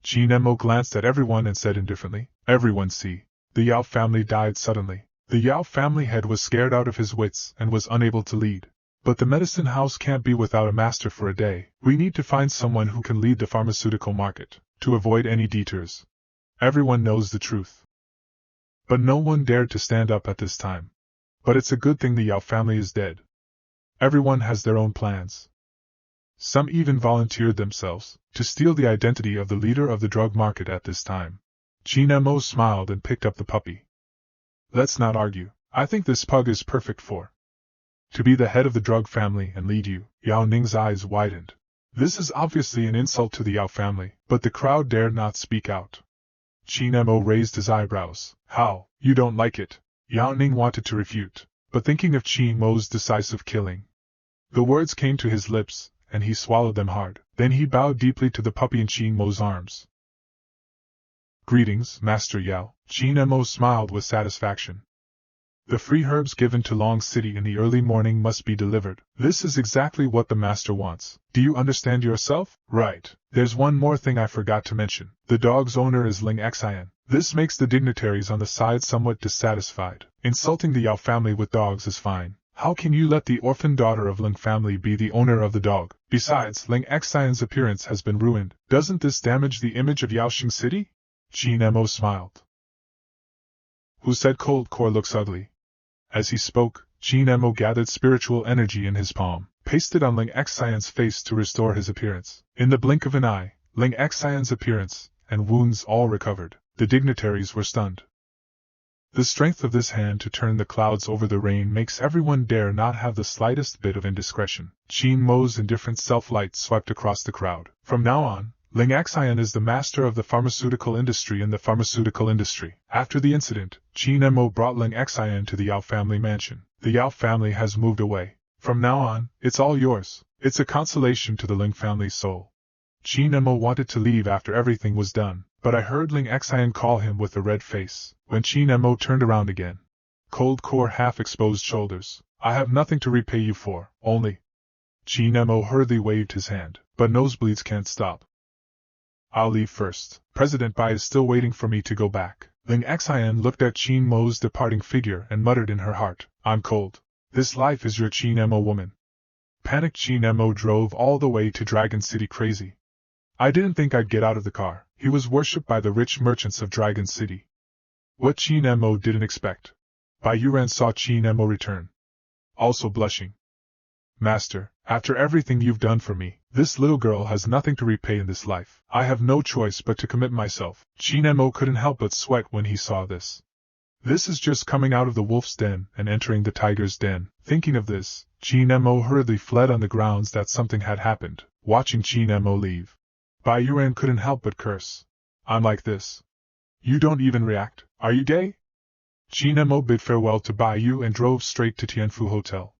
Qin Mo glanced at everyone and said indifferently, "Everyone see. The Yao family died suddenly." The Yao family head was scared out of his wits and was unable to lead. "But the medicine house can't be without a master for a day. We need to find someone who can lead the pharmaceutical market, to avoid any detours." Everyone knows the truth. But no one dared to stand up at this time. But it's a good thing the Yao family is dead. Everyone has their own plans. Some even volunteered themselves to steal the identity of the leader of the drug market at this time. Qin Mo smiled and picked up the puppy. "Let's not argue. I think this pug is perfect for to be the head of the drug family and lead you." Yao Ning's eyes widened. This is obviously an insult to the Yao family, but the crowd dared not speak out. Qin Mo raised his eyebrows. "How, you don't like it?" Yao Ning wanted to refute, but thinking of Qin Mo's decisive killing, the words came to his lips, and he swallowed them hard. Then he bowed deeply to the puppy in Qin Mo's arms. "Greetings, Master Yao." Qin Mo smiled with satisfaction. "The free herbs given to Long City in the early morning must be delivered. This is exactly what the master wants. Do you understand yourself?" "Right. There's one more thing I forgot to mention. The dog's owner is Ling Xian. This makes the dignitaries on the side somewhat dissatisfied. Insulting the Yao family with dogs is fine. How can you let the orphan daughter of Ling family be the owner of the dog? Besides, Ling Xian's appearance has been ruined. Doesn't this damage the image of Yaoxing City?" Qin Mo smiled. "Who said cold core looks ugly?" As he spoke, Qin Mo gathered spiritual energy in his palm, pasted on Ling Xian's face to restore his appearance. In the blink of an eye, Ling Xian's appearance and wounds all recovered. The dignitaries were stunned. The strength of this hand to turn the clouds over the rain makes everyone dare not have the slightest bit of indiscretion. Qin Mo's indifferent self-light swept across the crowd. From now on, Ling Xian is the master of the pharmaceutical industry in the pharmaceutical industry. After the incident, Qin Mo brought Ling Xian to the Yao family mansion. The Yao family has moved away. From now on, it's all yours. It's a consolation to the Ling family's soul. Qin Mo wanted to leave after everything was done, but I heard Ling Xian call him with a red face. When Qin Mo turned around again, cold core half-exposed shoulders, "I have nothing to repay you for, only..." Qin Mo hurriedly waved his hand, "But nosebleeds can't stop. I'll leave first. President Bai is still waiting for me to go back." Ling Xian looked at Qin Mo's departing figure and muttered in her heart, "I'm cold. This life is your Qin Mo woman." Panicked Qin Mo drove all the way to Dragon City crazy. I didn't think I'd get out of the car. He was worshipped by the rich merchants of Dragon City. What Qin Mo didn't expect. Bai Yuran saw Qin Mo return, also blushing. "Master, after everything you've done for me, this little girl has nothing to repay in this life. I have no choice but to commit myself." Qin Mo couldn't help but sweat when he saw this. This is just coming out of the wolf's den and entering the tiger's den. Thinking of this, Qin Mo hurriedly fled on the grounds that something had happened. Watching Qin Mo leave, Bai Yuran couldn't help but curse. "I'm like this. You don't even react. Are you gay?" Qin Mo bid farewell to Bai Yu and drove straight to Tianfu Hotel.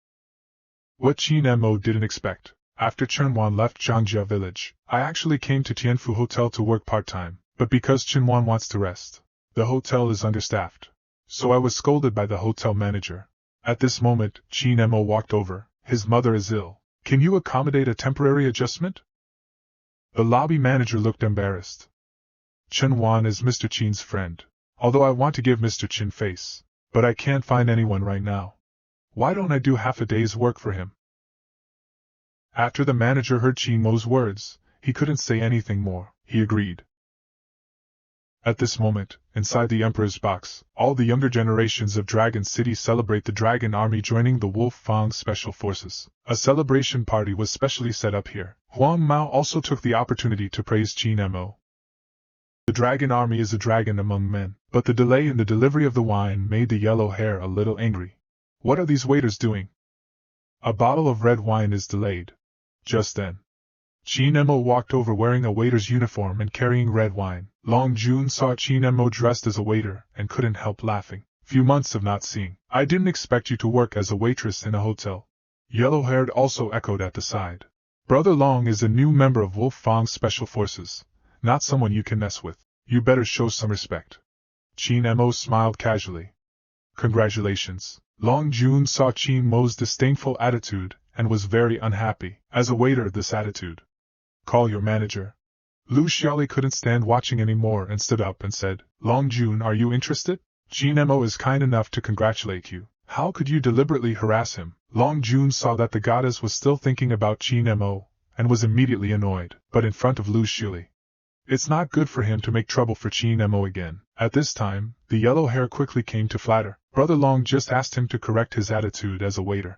What Qin Mo didn't expect. After Chen Wan left Zhangjia village, I actually came to Tianfu Hotel to work part-time, but because Chen Wan wants to rest, the hotel is understaffed. So I was scolded by the hotel manager. At this moment, Qin Mo walked over. His mother is ill. Can you accommodate a temporary adjustment? The lobby manager looked embarrassed. Chen Wan is Mr. Qin's friend, although I want to give Mr. Qin face, but I can't find anyone right now. Why don't I do half a day's work for him? After the manager heard Qin Mo's words, he couldn't say anything more. He agreed. At this moment, inside the Emperor's box, all the younger generations of Dragon City celebrate the Dragon Army joining the Wolf Fang Special Forces. A celebration party was specially set up here. Huang Mao also took the opportunity to praise Qin Mo. The Dragon Army is a dragon among men, but the delay in the delivery of the wine made the yellow hair a little angry. What are these waiters doing? A bottle of red wine is delayed. Just then, Qin Mo walked over wearing a waiter's uniform and carrying red wine. Long Jun saw Qin Mo dressed as a waiter and couldn't help laughing. Few months of not seeing. I didn't expect you to work as a waitress in a hotel. Yellow-haired also echoed at the side. Brother Long is a new member of Wolf Fang's Special Forces, not someone you can mess with. You better show some respect. Qin Mo smiled casually. Congratulations. Long Jun saw Qin Mo's disdainful attitude and was very unhappy. As a waiter, this attitude. Call your manager. Lu Xiaoli couldn't stand watching anymore and stood up and said, Long Jun, are you interested? Qin Mo is kind enough to congratulate you. How could you deliberately harass him? Long Jun saw that the goddess was still thinking about Qin Mo and was immediately annoyed, but in front of Lu Xiaoli. It's not good for him to make trouble for Qin Mo again. At this time, the yellow hair quickly came to flatter. Brother Long just asked him to correct his attitude as a waiter.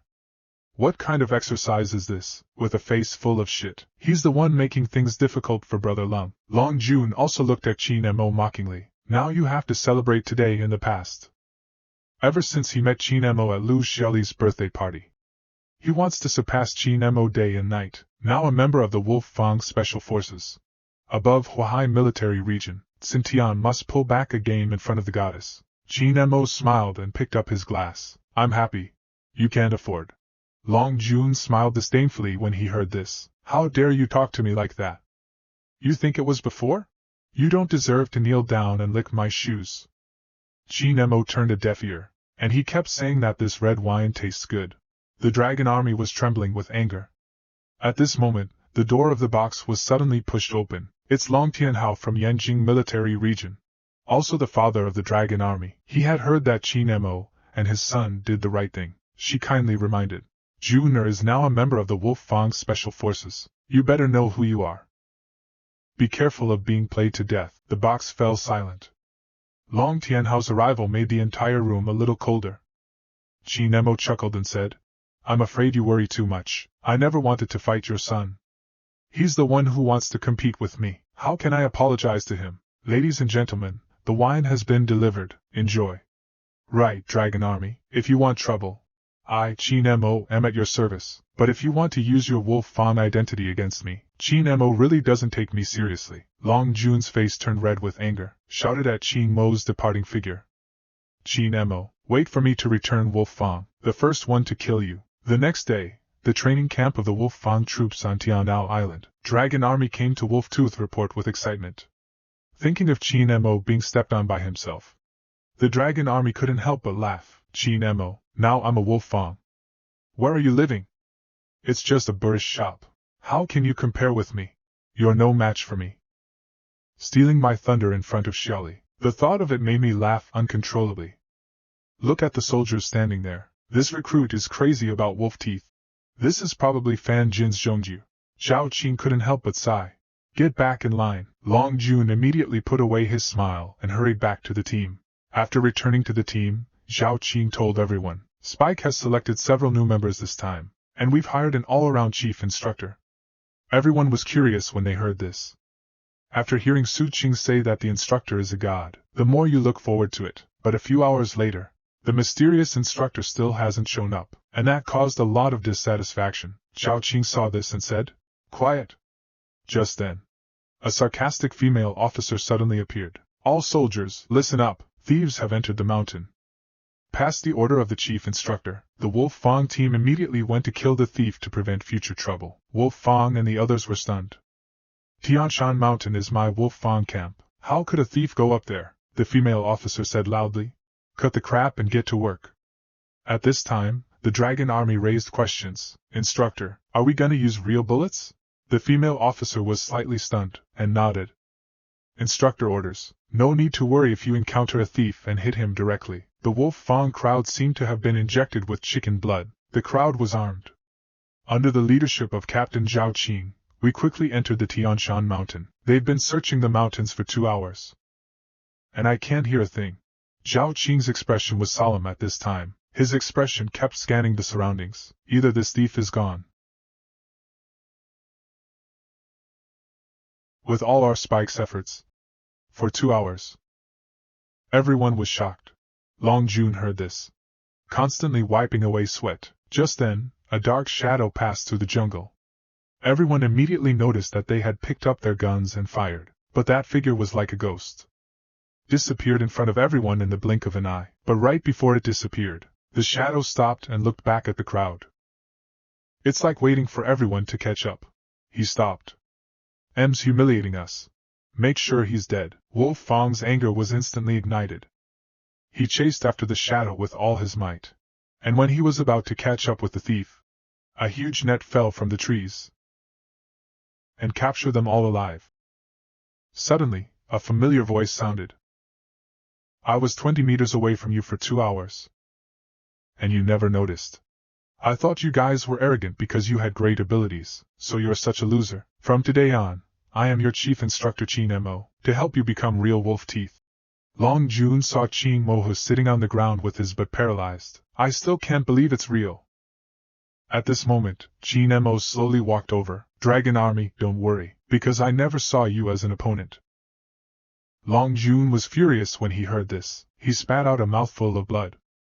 What kind of exercise is this, with a face full of shit? He's the one making things difficult for Brother Long. Long Jun also looked at Qin Mo mockingly. Now you have to celebrate today in the past. Ever since he met Qin Mo at Lu Xiaoli's birthday party, he wants to surpass Qin Mo day and night. Now a member of the Wolf Fang Special Forces. Above Huahai Military Region, Xintian must pull back a game in front of the goddess. Qin Mo smiled and picked up his glass. I'm happy. You can't afford. Long Jun smiled disdainfully when he heard this. How dare you talk to me like that? You think it was before? You don't deserve to kneel down and lick my shoes. Qin Mo turned a deaf ear, and he kept saying that this red wine tastes good. The dragon army was trembling with anger. At this moment, the door of the box was suddenly pushed open. It's Long Tianhao from Yanjing Military Region. Also the father of the dragon army. He had heard that Qin Mo and his son did the right thing. She kindly reminded. Juner is now a member of the Wolf Fang Special Forces. You better know who you are. Be careful of being played to death. The box fell silent. Long Tianhao's arrival made the entire room a little colder. Qin Mo chuckled and said, I'm afraid you worry too much. I never wanted to fight your son. He's the one who wants to compete with me. How can I apologize to him? Ladies and gentlemen, the wine has been delivered. Enjoy. Right, Dragon Army. If you want trouble, I, Qin Mo, am at your service. But if you want to use your Wolf Fang identity against me, Qin Mo really doesn't take me seriously. Long Jun's face turned red with anger, shouted at Qin Mo's departing figure. Qin Mo, wait for me to return Wolf Fang, the first one to kill you. The next day, the training camp of the Wolf Fang troops on Tianao Island. Dragon Army came to Wolf Tooth report with excitement. Thinking of Qin Mo being stepped on by himself, the Dragon Army couldn't help but laugh. Qin Mo, now I'm a Wolf Fang. Where are you living? It's just a boorish shop. How can you compare with me? You're no match for me. Stealing my thunder in front of Xiaoli. The thought of it made me laugh uncontrollably. Look at the soldiers standing there. This recruit is crazy about wolf teeth. This is probably Fan Jin's Zhongju. Zhao Qin couldn't help but sigh. Get back in line. Long Jun immediately put away his smile and hurried back to the team. After returning to the team, Zhao Qin told everyone, Spike has selected several new members this time, and we've hired an all-around chief instructor. Everyone was curious when they heard this. After hearing Su Qing say that the instructor is a god, the more you look forward to it. But a few hours later, the mysterious instructor still hasn't shown up, and that caused a lot of dissatisfaction. Zhao Qing saw this and said, Quiet. Just then, a sarcastic female officer suddenly appeared. All soldiers, listen up. Thieves have entered the mountain. Past the order of the chief instructor, the Wolf Fang team immediately went to kill the thief to prevent future trouble. Wolf Fang and the others were stunned. Tianshan Mountain is my Wolf Fang camp. How could a thief go up there? The female officer said loudly. Cut the crap and get to work. At this time, the Dragon Army raised questions. Instructor, are we gonna use real bullets? The female officer was slightly stunned, and nodded. Instructor orders. No need to worry if you encounter a thief and hit him directly. The Wolf Fang crowd seemed to have been injected with chicken blood. The crowd was armed. Under the leadership of Captain Zhao Qing, we quickly entered the Tianshan Mountain. They've been searching the mountains for 2 hours. And I can't hear a thing. Zhao Qing's expression was solemn at this time. His expression kept scanning the surroundings. Either this thief is gone. With all our spikes efforts. For 2 hours. Everyone was shocked. Long Jun heard this, constantly wiping away sweat. Just then, a dark shadow passed through the jungle. Everyone immediately noticed that they had picked up their guns and fired, but that figure was like a ghost. Disappeared in front of everyone in the blink of an eye. But right before it disappeared, the shadow stopped and looked back at the crowd. It's like waiting for everyone to catch up. He stopped. M's humiliating us. Make sure he's dead. Wolf Fang's anger was instantly ignited. He chased after the shadow with all his might. And when he was about to catch up with the thief, a huge net fell from the trees and captured them all alive. Suddenly, a familiar voice sounded. I was 20 meters away from you for 2 hours. And you never noticed. I thought you guys were arrogant because you had great abilities, so you're such a loser. From today on, I am your chief instructor Qin Mo, to help you become real wolf teeth. Long Jun saw Qin Mo sitting on the ground with his butt paralyzed. I still can't believe it's real. At this moment, Qin Mo slowly walked over. Dragon Army, don't worry, because I never saw you as an opponent. Long Jun was furious when he heard this. He spat out a mouthful of blood.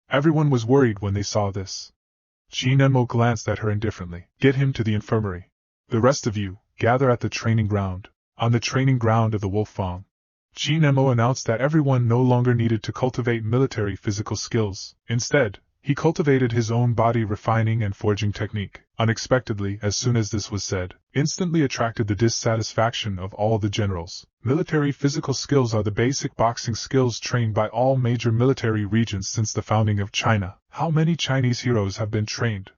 Everyone was worried when they saw this. Qin Mo glanced at her indifferently. Get him to the infirmary. The rest of you, gather at the training ground. On the training ground of the Wolf Fang. Qin Mo announced that everyone no longer needed to cultivate military physical skills. Instead, he cultivated his own body refining and forging technique. Unexpectedly, as soon as this was said, instantly attracted the dissatisfaction of all the generals. Military physical skills are the basic boxing skills trained by all major military regions since the founding of China. How many Chinese heroes have been trained?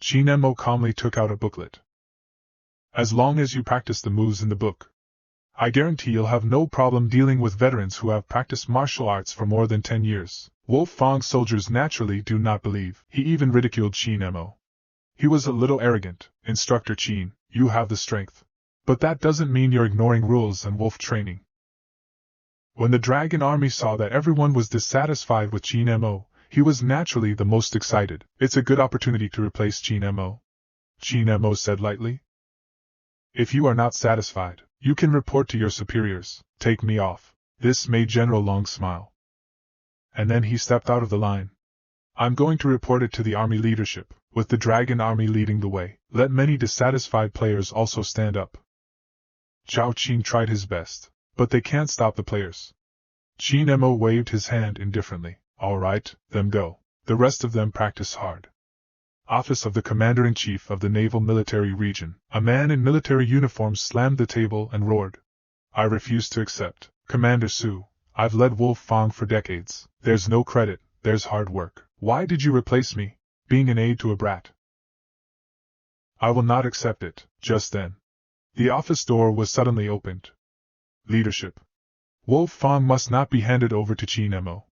Qin Mo calmly took out a booklet. As long as you practice the moves in the book, I guarantee you'll have no problem dealing with veterans who have practiced martial arts for more than 10 years. Wolf Fang soldiers naturally do not believe. He even ridiculed Qin Mo. He was a little arrogant. Instructor Qin, you have the strength. But that doesn't mean you're ignoring rules and wolf training. When the Dragon Army saw that everyone was dissatisfied with Qin Mo, he was naturally the most excited. It's a good opportunity to replace Qin Mo. Qin Mo said lightly. If you are not satisfied, you can report to your superiors. Take me off. This made General Long smile. And then he stepped out of the line. I'm going to report it to the army leadership, with the Dragon Army leading the way. Let many dissatisfied players also stand up. Zhao Qing tried his best, but they can't stop the players. Qin Mo waved his hand indifferently. All right, them go. The rest of them practice hard. Office of the Commander-in-Chief of the Naval Military Region. A man in military uniform slammed the table and roared. I refuse to accept. Commander Su, I've led Wolf Fang for decades. There's no credit, there's hard work. Why did you replace me, being an aide to a brat? I will not accept it. Just then, the office door was suddenly opened. Leadership. Wolf Fang must not be handed over to Qin Mo.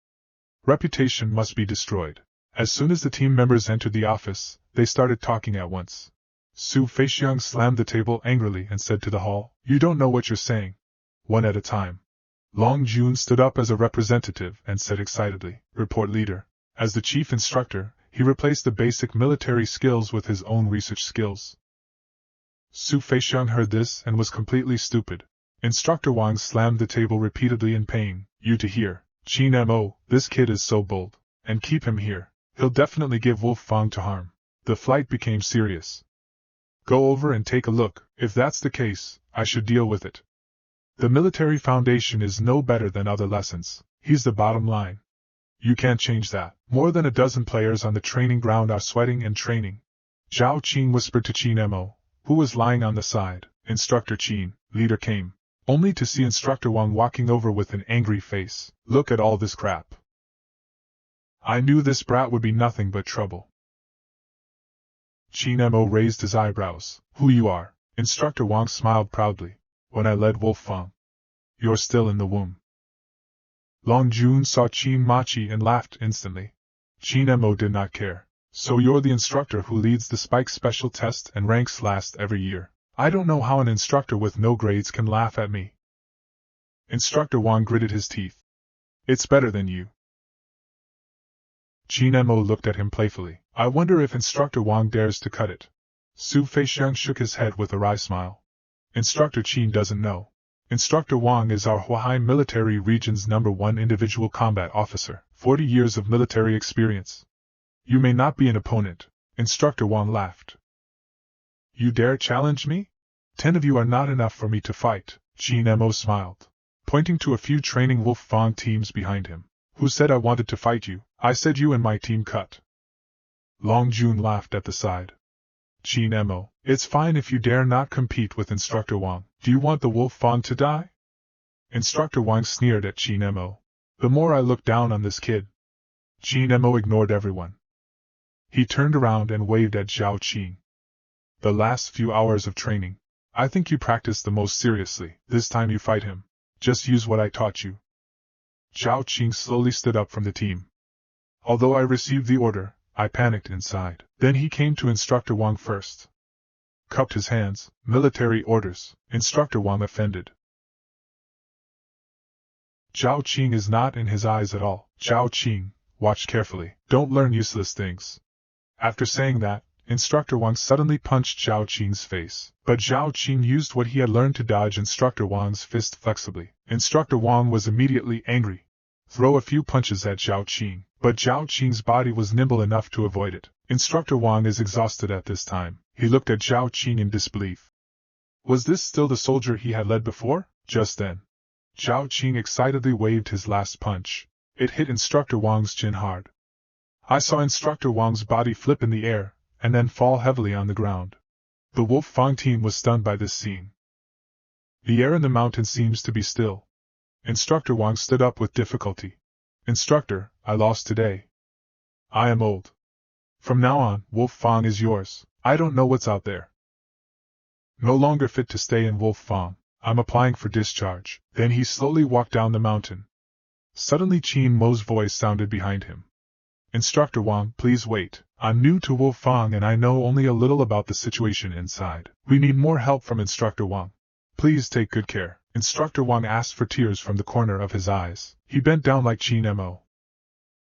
Reputation must be destroyed. As soon as the team members entered the office, they started talking at once. Su Feixiang slammed the table angrily and said to the hall, You don't know what you're saying. One at a time. Long Jun stood up as a representative and said excitedly, Report leader. As the chief instructor, he replaced the basic military skills with his own research skills. Su Feixiang heard this and was completely stupid. Instructor Wang slammed the table repeatedly in pain. You to hear, Qin Mo, this kid is so bold. And keep him here. He'll definitely give Wolf Fang to harm. The flight became serious. Go over and take a look. If that's the case, I should deal with it. The military foundation is no better than other lessons. He's the bottom line. You can't change that. More than a dozen players on the training ground are sweating and training. Zhao Qing whispered to Qin Mo, who was lying on the side. Instructor Qin, leader came. Only to see Instructor Wang walking over with an angry face. Look at all this crap. I knew this brat would be nothing but trouble. Qin Mo raised his eyebrows. Who you are? Instructor Wang smiled proudly. When I led Wolf Fang. You're still in the womb. Long Jun saw Qin Machi and laughed instantly. Qin Mo did not care. So you're the instructor who leads the Spike special test and ranks last every year. I don't know how an instructor with no grades can laugh at me. Instructor Wang gritted his teeth. It's better than you. Qin Mo looked at him playfully. I wonder if Instructor Wang dares to cut it. Su Feixiang shook his head with a wry smile. Instructor Qin doesn't know. Instructor Wang is our Huahai Military Region's #1 individual combat officer, 40 years of military experience. You may not be an opponent. Instructor Wang laughed. You dare challenge me? 10 of you are not enough for me to fight, Qin Mo smiled, pointing to a few training Wolf Fang teams behind him. Who said I wanted to fight you? I said you and my team cut. Long Jun laughed at the side. Qin Mo, it's fine if you dare not compete with Instructor Wang. Do you want the Wolf Fang to die? Instructor Wang sneered at Qin Mo. The more I look down on this kid. Qin Mo ignored everyone. He turned around and waved at Zhao Qing. The last few hours of training. I think you practiced the most seriously. This time you fight him. Just use what I taught you. Zhao Qing slowly stood up from the team. Although I received the order, I panicked inside. Then he came to Instructor Wang first. Cupped his hands. Military orders. Instructor Wang offended. Zhao Qing is not in his eyes at all. Zhao Qing, watch carefully. Don't learn useless things. After saying that, Instructor Wang suddenly punched Zhao Qing's face. But Zhao Qing used what he had learned to dodge Instructor Wang's fist flexibly. Instructor Wang was immediately angry. Throw a few punches at Zhao Qing. But Zhao Qing's body was nimble enough to avoid it. Instructor Wang is exhausted at this time. He looked at Zhao Qing in disbelief. Was this still the soldier he had led before? Just then, Zhao Qing excitedly waved his last punch. It hit Instructor Wang's chin hard. I saw Instructor Wang's body flip in the air, and then fall heavily on the ground. The Wolf Fang team was stunned by this scene. The air in the mountain seems to be still. Instructor Wang stood up with difficulty. Instructor, I lost today. I am old. From now on, Wolf Fang is yours. I don't know what's out there. No longer fit to stay in Wolf Fang. I'm applying for discharge. Then he slowly walked down the mountain. Suddenly Qin Mo's voice sounded behind him. Instructor Wang, please wait. I'm new to Wolf Fang and I know only a little about the situation inside. We need more help from Instructor Wang. Please take good care. Instructor Wang asked for tears from the corner of his eyes. He bent down like Qin Mo.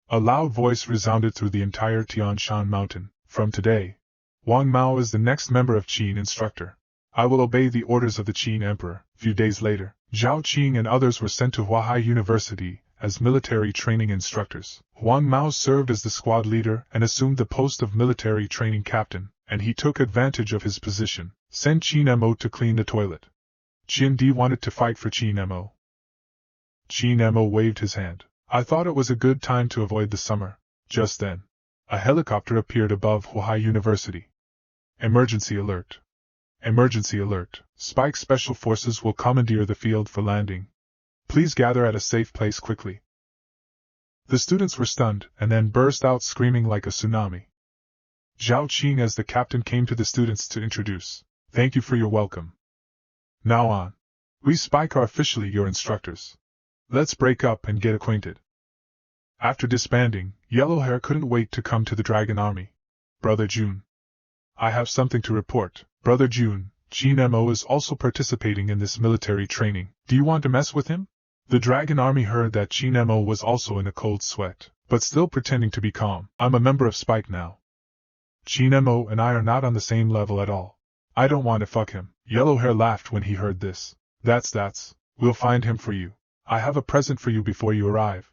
A loud voice resounded through the entire Tian Shan mountain. From today, Wang Mao is the next member of Qin Instructor. I will obey the orders of the Qin Emperor. Few days later, Zhao Qing and others were sent to Huahai University as military training instructors. Wang Mao served as the squad leader and assumed the post of military training captain, and he took advantage of his position. Send Qin Mo to clean the toilet. Qin Di wanted to fight for Qin Mo. Qin Mo waved his hand. I thought it was a good time to avoid the summer. Just then, a helicopter appeared above Huahai University. Emergency alert. Emergency alert. Spike Special Forces will commandeer the field for landing. Please gather at a safe place quickly. The students were stunned and then burst out screaming like a tsunami. Zhao Qing as the captain came to the students to introduce. Thank you for your welcome. Now on. We Spike are officially your instructors. Let's break up and get acquainted. After disbanding, Yellowhair couldn't wait to come to the Dragon Army. Brother June. I have something to report. Brother June, Qin Mo is also participating in this military training. Do you want to mess with him? The Dragon Army heard that Qin Mo was also in a cold sweat, but still pretending to be calm. I'm a member of Spike now. Qin Mo and I are not on the same level at all. I don't want to fuck him. Yellowhair laughed when he heard this. That's. We'll find him for you. I have a present for you before you arrive.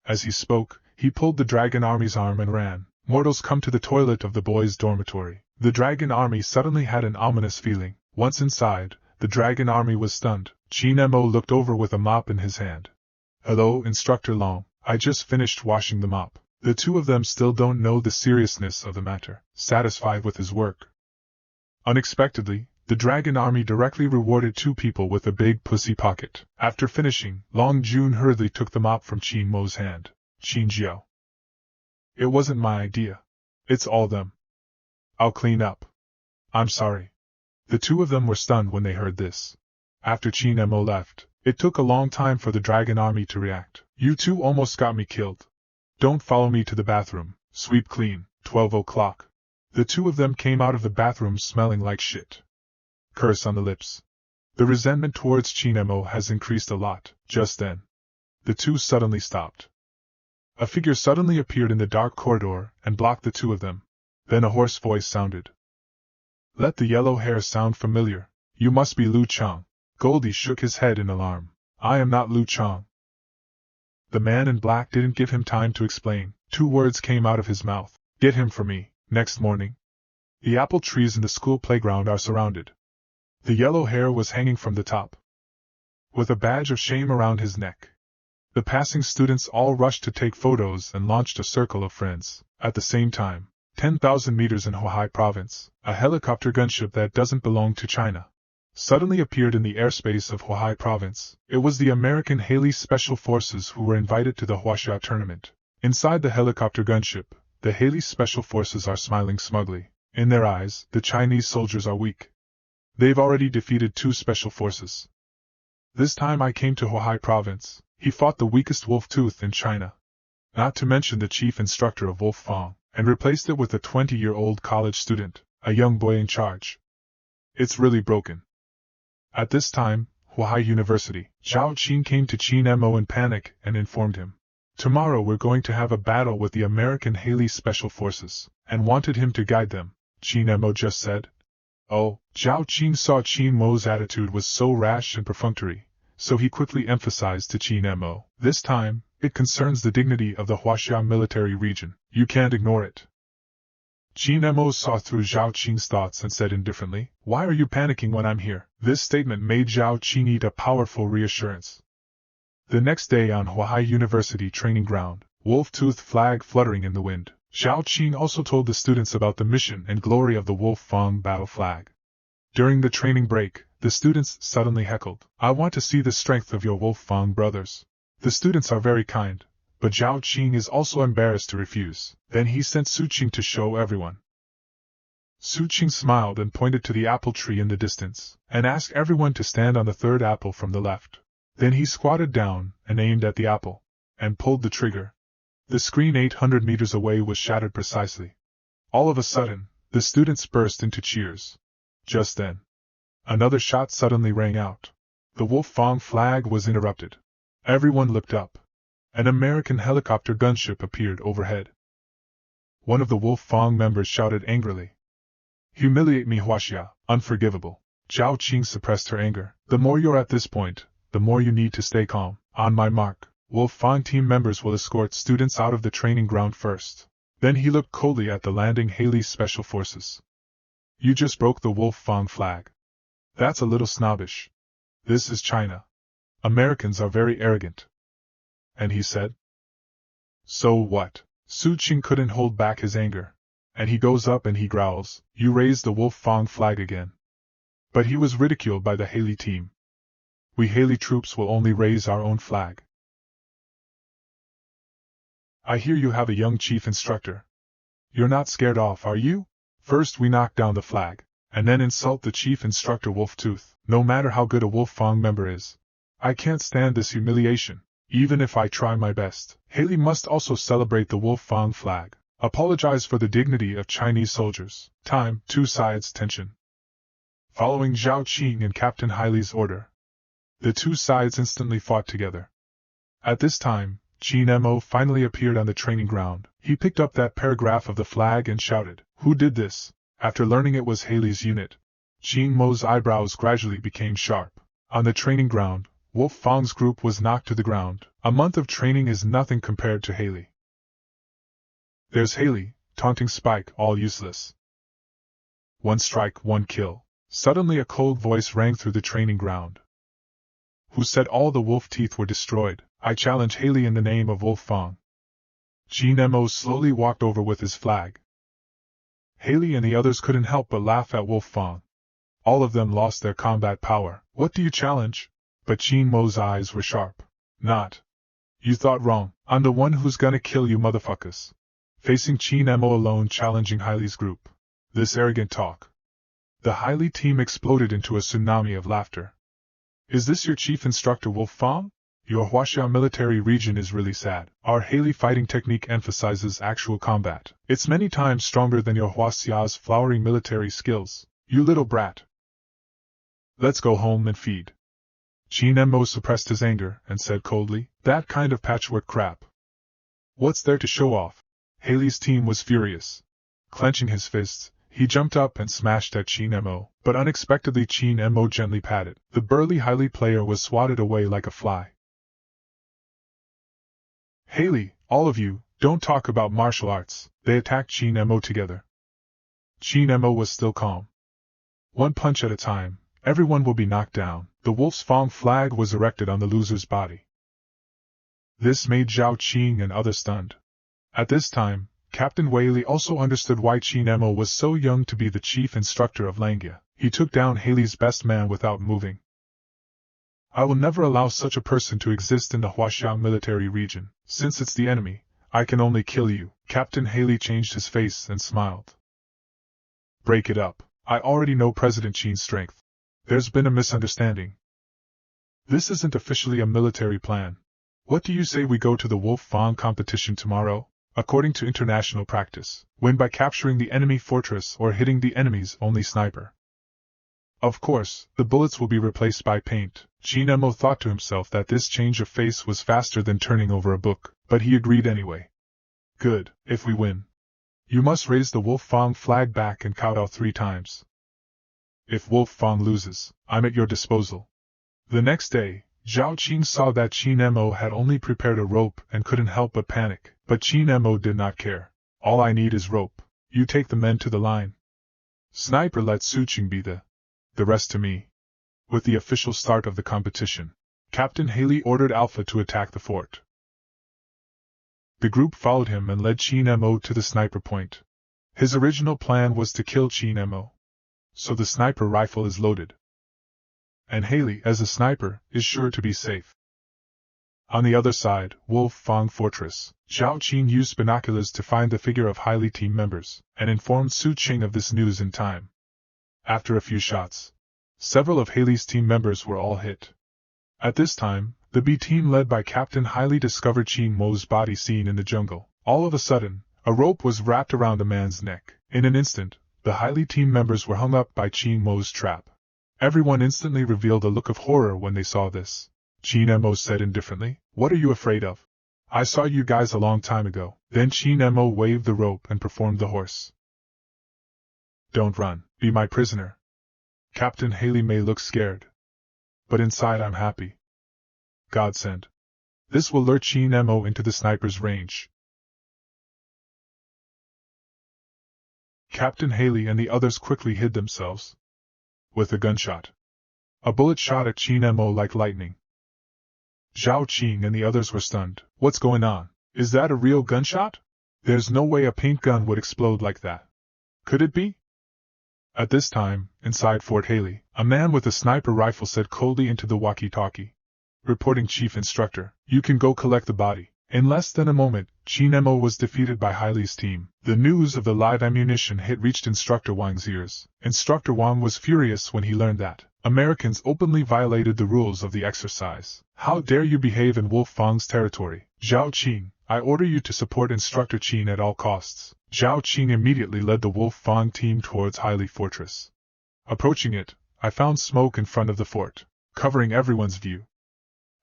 As he spoke, he pulled the Dragon Army's arm and ran. Mortals come to the toilet of the boys' dormitory. The Dragon Army suddenly had an ominous feeling. Once inside, the Dragon Army was stunned. Qin Mo looked over with a mop in his hand. Hello, Instructor Long. I just finished washing them up. The two of them still don't know the seriousness of the matter, satisfied with his work. Unexpectedly, the dragon army directly rewarded two people with a big pussy pocket. After finishing, Long Jun hurriedly took the mop from Qin Mo's hand. Qin Jiao. It wasn't my idea. It's all them. I'll clean up. I'm sorry. The two of them were stunned when they heard this. After Qin Mo left, it took a long time for the dragon army to react. You two almost got me killed. Don't follow me to the bathroom. Sweep clean. 12 o'clock. The two of them came out of the bathroom smelling like shit. Curse on the lips. The resentment towards Qin Mo has increased a lot. Just then, the two suddenly stopped. A figure suddenly appeared in the dark corridor and blocked the two of them. Then a hoarse voice sounded. Let the yellow hair sound familiar. You must be Lu Chang. Goldie shook his head in alarm. I am not Lu Chang. The man in black didn't give him time to explain. Two words came out of his mouth. Get him for me. Next morning, the apple trees in the school playground are surrounded. The yellow hair was hanging from the top, with a badge of shame around his neck. The passing students all rushed to take photos and launched a circle of friends. At the same time, 10,000 meters in Huai province, a helicopter gunship that doesn't belong to China suddenly appeared in the airspace of Huai province. It was the American Haley Special Forces who were invited to the Huaxia tournament. Inside the helicopter gunship, the Haley Special Forces are smiling smugly. In their eyes, the Chinese soldiers are weak. They've already defeated two special forces. This time I came to Huai province. He fought the weakest wolf tooth in China, not to mention the chief instructor of Wolf Fang, and replaced it with a 20-year-old college student, a young boy in charge. It's really broken. At this time, Huai University, Zhao Qin came to Qin Mo in panic and informed him. Tomorrow we're going to have a battle with the American Haley Special Forces, and wanted him to guide them. Qin Mo just said. Oh, Zhao Qin saw Qin Mo's attitude was so rash and perfunctory, so he quickly emphasized to Qin Mo. This time, it concerns the dignity of the Huaxia military region. You can't ignore it. Qin Mo saw through Zhao Qin's thoughts and said indifferently, Why are you panicking when I'm here? This statement made Zhao Qin need a powerful reassurance. The next day on Huai University training ground, wolf-tooth flag fluttering in the wind, Zhao Qin also told the students about the mission and glory of the Wolf Fang battle flag. During the training break, the students suddenly heckled, I want to see the strength of your Wolf Fang brothers. The students are very kind, but Zhao Qin is also embarrassed to refuse. Then he sent Su Qing to show everyone. Su Qing smiled and pointed to the apple tree in the distance, and asked everyone to stand on the third apple from the left. Then he squatted down and aimed at the apple, and pulled the trigger. The screen 800 meters away was shattered precisely. All of a sudden, the students burst into cheers. Just then, another shot suddenly rang out. The Wolf Fang flag was interrupted. Everyone looked up. An American helicopter gunship appeared overhead. One of the Wolf Fang members shouted angrily. Humiliate me, Huaxia, unforgivable. Zhao Qing suppressed her anger. The more you're at this point, the more you need to stay calm. On my mark, Wolf Fang team members will escort students out of the training ground first. Then he looked coldly at the landing Haley Special Forces. You just broke the Wolf Fang flag. That's a little snobbish. This is China. Americans are very arrogant. And he said. So what? Su Qing couldn't hold back his anger. And he goes up and he growls, You raised the Wolf Fang flag again. But he was ridiculed by the Haley team. We Haley troops will only raise our own flag. I hear you have a young chief instructor. You're not scared off, are you? First we knock down the flag, and then insult the chief instructor Wolftooth. No matter how good a Wolf Fang member is, I can't stand this humiliation, even if I try my best. Haley must also celebrate the Wolf Fang flag. Apologize for the dignity of Chinese soldiers. Time, two sides tension. Following Zhao Qing and Captain Haley's order, the two sides instantly fought together. At this time, Qin Mo finally appeared on the training ground. He picked up that paragraph of the flag and shouted, Who did this? After learning it was Haley's unit, Qin Mo's eyebrows gradually became sharp. On the training ground, Wolf Fang's group was knocked to the ground. A month of training is nothing compared to Haley. There's Haley, taunting Spike, all useless. One strike, one kill. Suddenly a cold voice rang through the training ground. Who said all the wolf teeth were destroyed? I challenge Haley in the name of Wolf Fang. Jean Mo slowly walked over with his flag. Haley and the others couldn't help but laugh at Wolf Fang. All of them lost their combat power. What do you challenge? But Jean Mo's eyes were sharp. Not. You thought wrong. I'm the one who's gonna kill you motherfuckers. Facing Jean Mo alone challenging Haley's group. This arrogant talk. The Haley team exploded into a tsunami of laughter. Is this your chief instructor Wolf Fang? Your Huaxia military region is really sad. Our Haley fighting technique emphasizes actual combat. It's many times stronger than your Huaxia's flowering military skills. You little brat. Let's go home and feed. Jean Mo suppressed his anger and said coldly, that kind of patchwork crap. What's there to show off? Haley's team was furious. Clenching his fists, he jumped up and smashed at Jean Mo, but unexpectedly Jean Mo gently patted. The burly Haley player was swatted away like a fly. Haley, all of you, don't talk about martial arts. They attacked Jean Mo together. Jean Mo was still calm. One punch at a time, everyone will be knocked down. The Wolf's Fang flag was erected on the loser's body. This made Zhao Qing and others stunned. At this time, Captain Wei Li also understood why Jean Mo was so young to be the chief instructor of Langia. He took down Haley's best man without moving. I will never allow such a person to exist in the Huaxia military region. Since it's the enemy, I can only kill you. Captain Haley changed his face and smiled. Break it up. I already know President Qin's strength. There's been a misunderstanding. This isn't officially a military plan. What do you say we go to the Wolf Fang competition tomorrow? According to international practice, win by capturing the enemy fortress or hitting the enemy's only sniper. Of course, the bullets will be replaced by paint. Jean Mo thought to himself that this change of face was faster than turning over a book, but he agreed anyway. Good, if we win. You must raise the Wolf Fang flag back and kowtow 3 times. If Wolf Fang loses, I'm at your disposal. The next day, Zhao Qing saw that Jean Mo had only prepared a rope and couldn't help but panic, but Jean Mo did not care. All I need is rope. You take the men to the line. Sniper, let Su Qing be the rest to me. With the official start of the competition, Captain Haley ordered Alpha to attack the fort. The group followed him and led Jean Mo to the sniper point. His original plan was to kill Jean Mo. So the sniper rifle is loaded. And Haley, as a sniper, is sure to be safe. On the other side, Wolf Fang Fortress, Zhao Qing used binoculars to find the figure of Haley team members, and informed Su Qing of this news in time. After a few shots, several of Haley's team members were all hit. At this time, the B team led by Captain Haley discovered Jean Mo's body seen in the jungle. All of a sudden, a rope was wrapped around a man's neck. In an instant, the Haley team members were hung up by Jean Mo's trap. Everyone instantly revealed a look of horror when they saw this. Jean Mo said indifferently, "What are you afraid of? I saw you guys a long time ago." Then Jean Mo waved the rope and performed the horse. Don't run, be my prisoner. Captain Haley may look scared, but inside I'm happy. Godsend. This will lure Jean Mo into the sniper's range. Captain Haley and the others quickly hid themselves. With a gunshot, a bullet shot at Jean Mo like lightning. Zhao Qing and the others were stunned. What's going on? Is that a real gunshot? There's no way a paint gun would explode like that. Could it be? At this time, inside Fort Haley, a man with a sniper rifle said coldly into the walkie-talkie. Reporting Chief Instructor, you can go collect the body. In less than a moment, Jean Mo was defeated by Haley's team. The news of the live ammunition hit reached Instructor Wang's ears. Instructor Wang was furious when he learned that Americans openly violated the rules of the exercise. How dare you behave in Wolf Fang's territory? Zhao Qing, I order you to support Instructor Qin at all costs. Zhao Qing immediately led the Wolf Fang team towards Haley Fortress. Approaching it, I found smoke in front of the fort, covering everyone's view.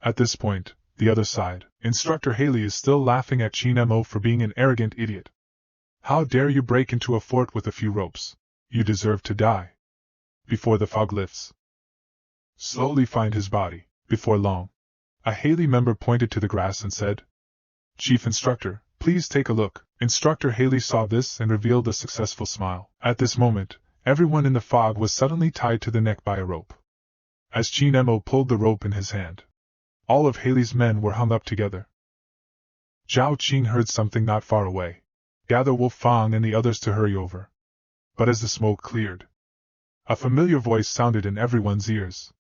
At this point, the other side, Instructor Haley is still laughing at Jean Mo for being an arrogant idiot. How dare you break into a fort with a few ropes? You deserve to die. Before the fog lifts. Slowly find his body. Before long, a Haley member pointed to the grass and said, Chief Instructor, please take a look. Instructor Haley saw this and revealed a successful smile. At this moment, everyone in the fog was suddenly tied to the neck by a rope. as Chin Mo pulled the rope in his hand. All of Haley's men were hung up together. Zhao Qing heard something not far away. Gather Wolf Fang and the others to hurry over. But as the smoke cleared, a familiar voice sounded in everyone's ears.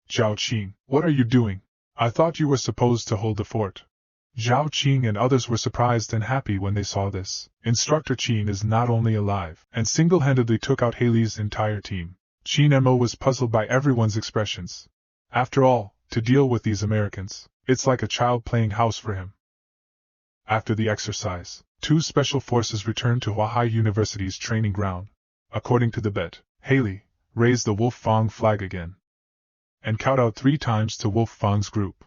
Zhao Qing, what are you doing? I thought you were supposed to hold the fort. Zhao Qing and others were surprised and happy when they saw this. Instructor Qin is not only alive, and single-handedly took out Haley's entire team. Qin Mo was puzzled by everyone's expressions. After all, to deal with these Americans, it's like a child playing house for him. After the exercise, 2 special forces returned to Huahai University's training ground. According to the bet, Haley, raise the Wolf Fang flag again. And count out 3 times to Wolf Fang's group.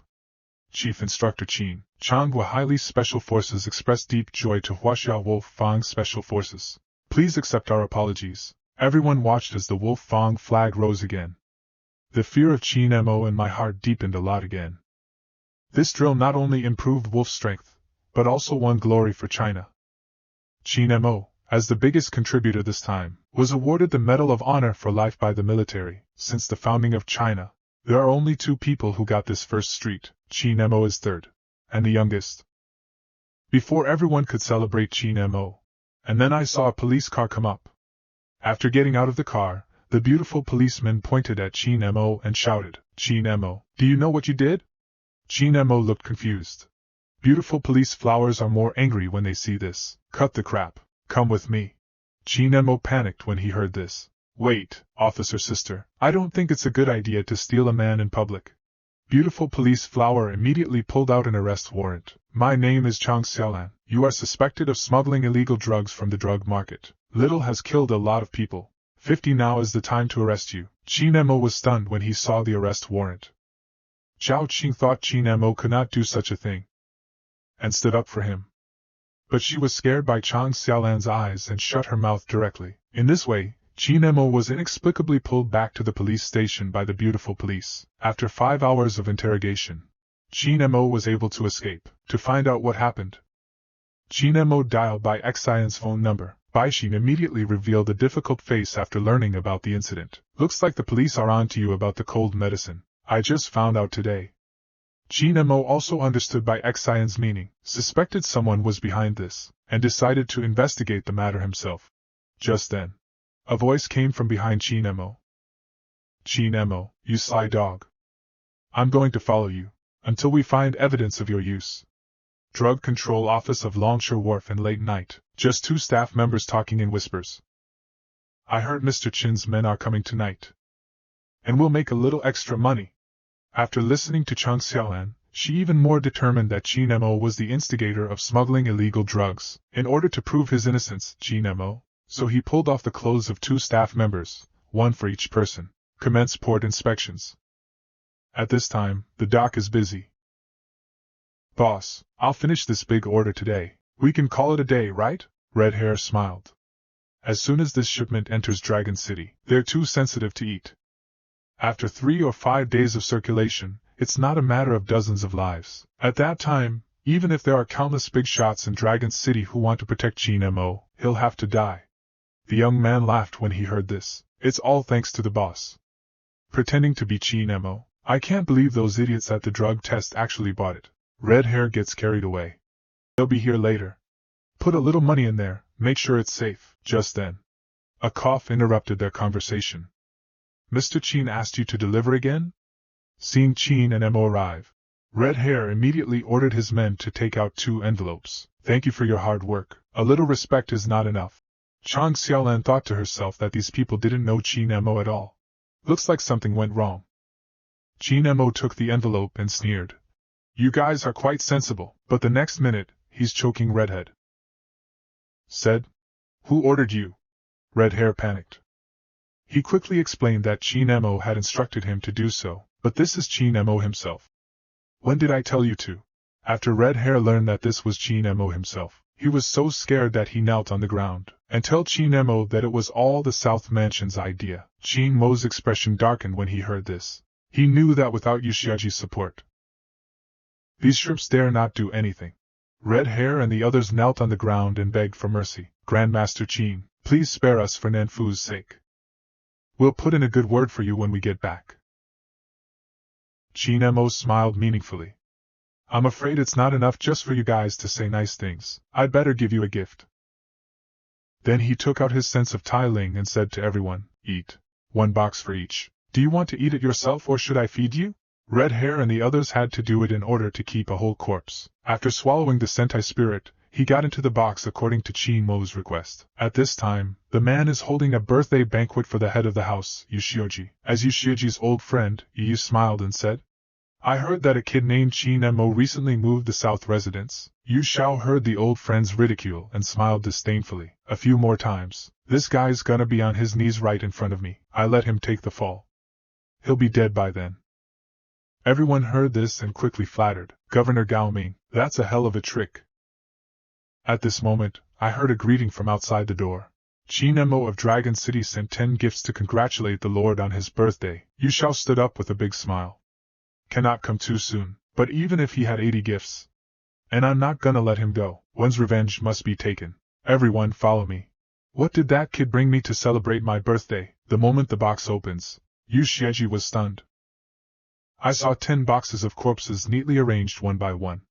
Chief Instructor Qin, Chang Huahai Special Forces expressed deep joy to Huaxia Wolf Fang Special Forces. Please accept our apologies. Everyone watched as the Wolf Fang flag rose again. The fear of Qin Mo in my heart deepened a lot again. This drill not only improved Wolf's strength, but also won glory for China. Qin Mo, as the biggest contributor this time, was awarded the Medal of Honor for Life by the military. Since the founding of China, there are only 2 people who got this first street. Qin Mo is third, and the youngest. Before everyone could celebrate Qin Mo, and then I saw a police car come up. After getting out of the car, the beautiful policeman pointed at Qin Mo and shouted, Qin Mo, do you know what you did? Qin Mo looked confused. Beautiful police flowers are more angry when they see this. Cut the crap. Come with me. Qin Mo panicked when he heard this. Wait, officer sister, I don't think it's a good idea to steal a man in public. Beautiful police flower immediately pulled out an arrest warrant. My name is Chang Xiaolan. You are suspected of smuggling illegal drugs from the drug market. Little has killed a lot of people. 50 now is the time to arrest you. Qin Mo was stunned when he saw the arrest warrant. Zhao Qing thought Qin Mo could not do such a thing, and stood up for him. But she was scared by Chang Xiaolan's eyes and shut her mouth directly. In this way, Qin Mo was inexplicably pulled back to the police station by the beautiful police. After 5 hours of interrogation, Qin Mo was able to escape. To find out what happened, Qin Mo dialed Bai Xian's phone number. Bai Xin immediately revealed a difficult face after learning about the incident. Looks like the police are on to you about the cold medicine. I just found out today. Qin Mo also understood Bai Xian's meaning, suspected someone was behind this, and decided to investigate the matter himself. Just then, a voice came from behind Qin Mo. Qin Mo, you sly dog. I'm going to follow you, until we find evidence of your use. Drug Control Office of Longshore Wharf and late night, just 2 staff members talking in whispers. I heard Mr. Chin's men are coming tonight. And we'll make a little extra money. After listening to Chang Xiaolan, she even more determined that Qin Mo was the instigator of smuggling illegal drugs. In order to prove his innocence, Qin Mo, so he pulled off the clothes of 2 staff members, 1 for each person, commenced port inspections. At this time, the dock is busy. Boss, I'll finish this big order today. We can call it a day, right? Red Hair smiled. As soon as this shipment enters Dragon City, they're too sensitive to eat. After 3 or 5 days of circulation, it's not a matter of dozens of lives. At that time, even if there are countless big shots in Dragon City who want to protect Qin Mo, he'll have to die. The young man laughed when he heard this. It's all thanks to the boss. Pretending to be Qin Mo. I can't believe those idiots at the drug test actually bought it. Red Hair gets carried away. They'll be here later. Put a little money in there, make sure it's safe. Just then, a cough interrupted their conversation. Mr. Qin asked you to deliver again? Seeing Qin and Mo arrive, Red Hair immediately ordered his men to take out 2 envelopes. Thank you for your hard work. A little respect is not enough. Chang Xiaolan thought to herself that these people didn't know Qin Mo at all. Looks like something went wrong. Qin Mo took the envelope and sneered. You guys are quite sensible, but the next minute, he's choking Redhead. Said, who ordered you? Red Hair panicked. He quickly explained that Qin Mo had instructed him to do so, but this is Qin Mo himself. When did I tell you to? After Red Hair learned that this was Qin Mo himself, he was so scared that he knelt on the ground, and told Qin Mo that it was all the South Mansion's idea. Qin Mo's expression darkened when he heard this. He knew that without Yushiaji's support, these shrimps dare not do anything. Red Hair and the others knelt on the ground and begged for mercy. Grandmaster Qin, please spare us for Nanfu's sake. We'll put in a good word for you when we get back. Chinemo smiled meaningfully. I'm afraid it's not enough just for you guys to say nice things. I'd better give you a gift. Then he took out his sense of tiling and said to everyone, eat. 1 box for each. Do you want to eat it yourself or should I feed you? Red Hair and the others had to do it in order to keep a whole corpse. After swallowing the Sentai spirit, he got into the box according to Chi-Mo's request. At this time, the man is holding a birthday banquet for the head of the house, Yoshioji. As Yoshioji's old friend, Yu smiled and said, I heard that a kid named Chi-Nemo recently moved the South residence. Yu Xiao heard the old friend's ridicule and smiled disdainfully. A few more times. This guy's gonna be on his knees right in front of me. I let him take the fall. He'll be dead by then. Everyone heard this and quickly flattered. Governor Gao Ming, that's a hell of a trick. At this moment, I heard a greeting from outside the door. Chi-Nemo of Dragon City sent 10 gifts to congratulate the Lord on his birthday. Yu Xiao stood up with a big smile. Cannot come too soon, but even if he had 80 gifts. And I'm not gonna let him go. One's revenge must be taken. Everyone follow me. What did that kid bring me to celebrate my birthday? The moment the box opens, Yu Xieji was stunned. I saw 10 boxes of corpses neatly arranged one by one.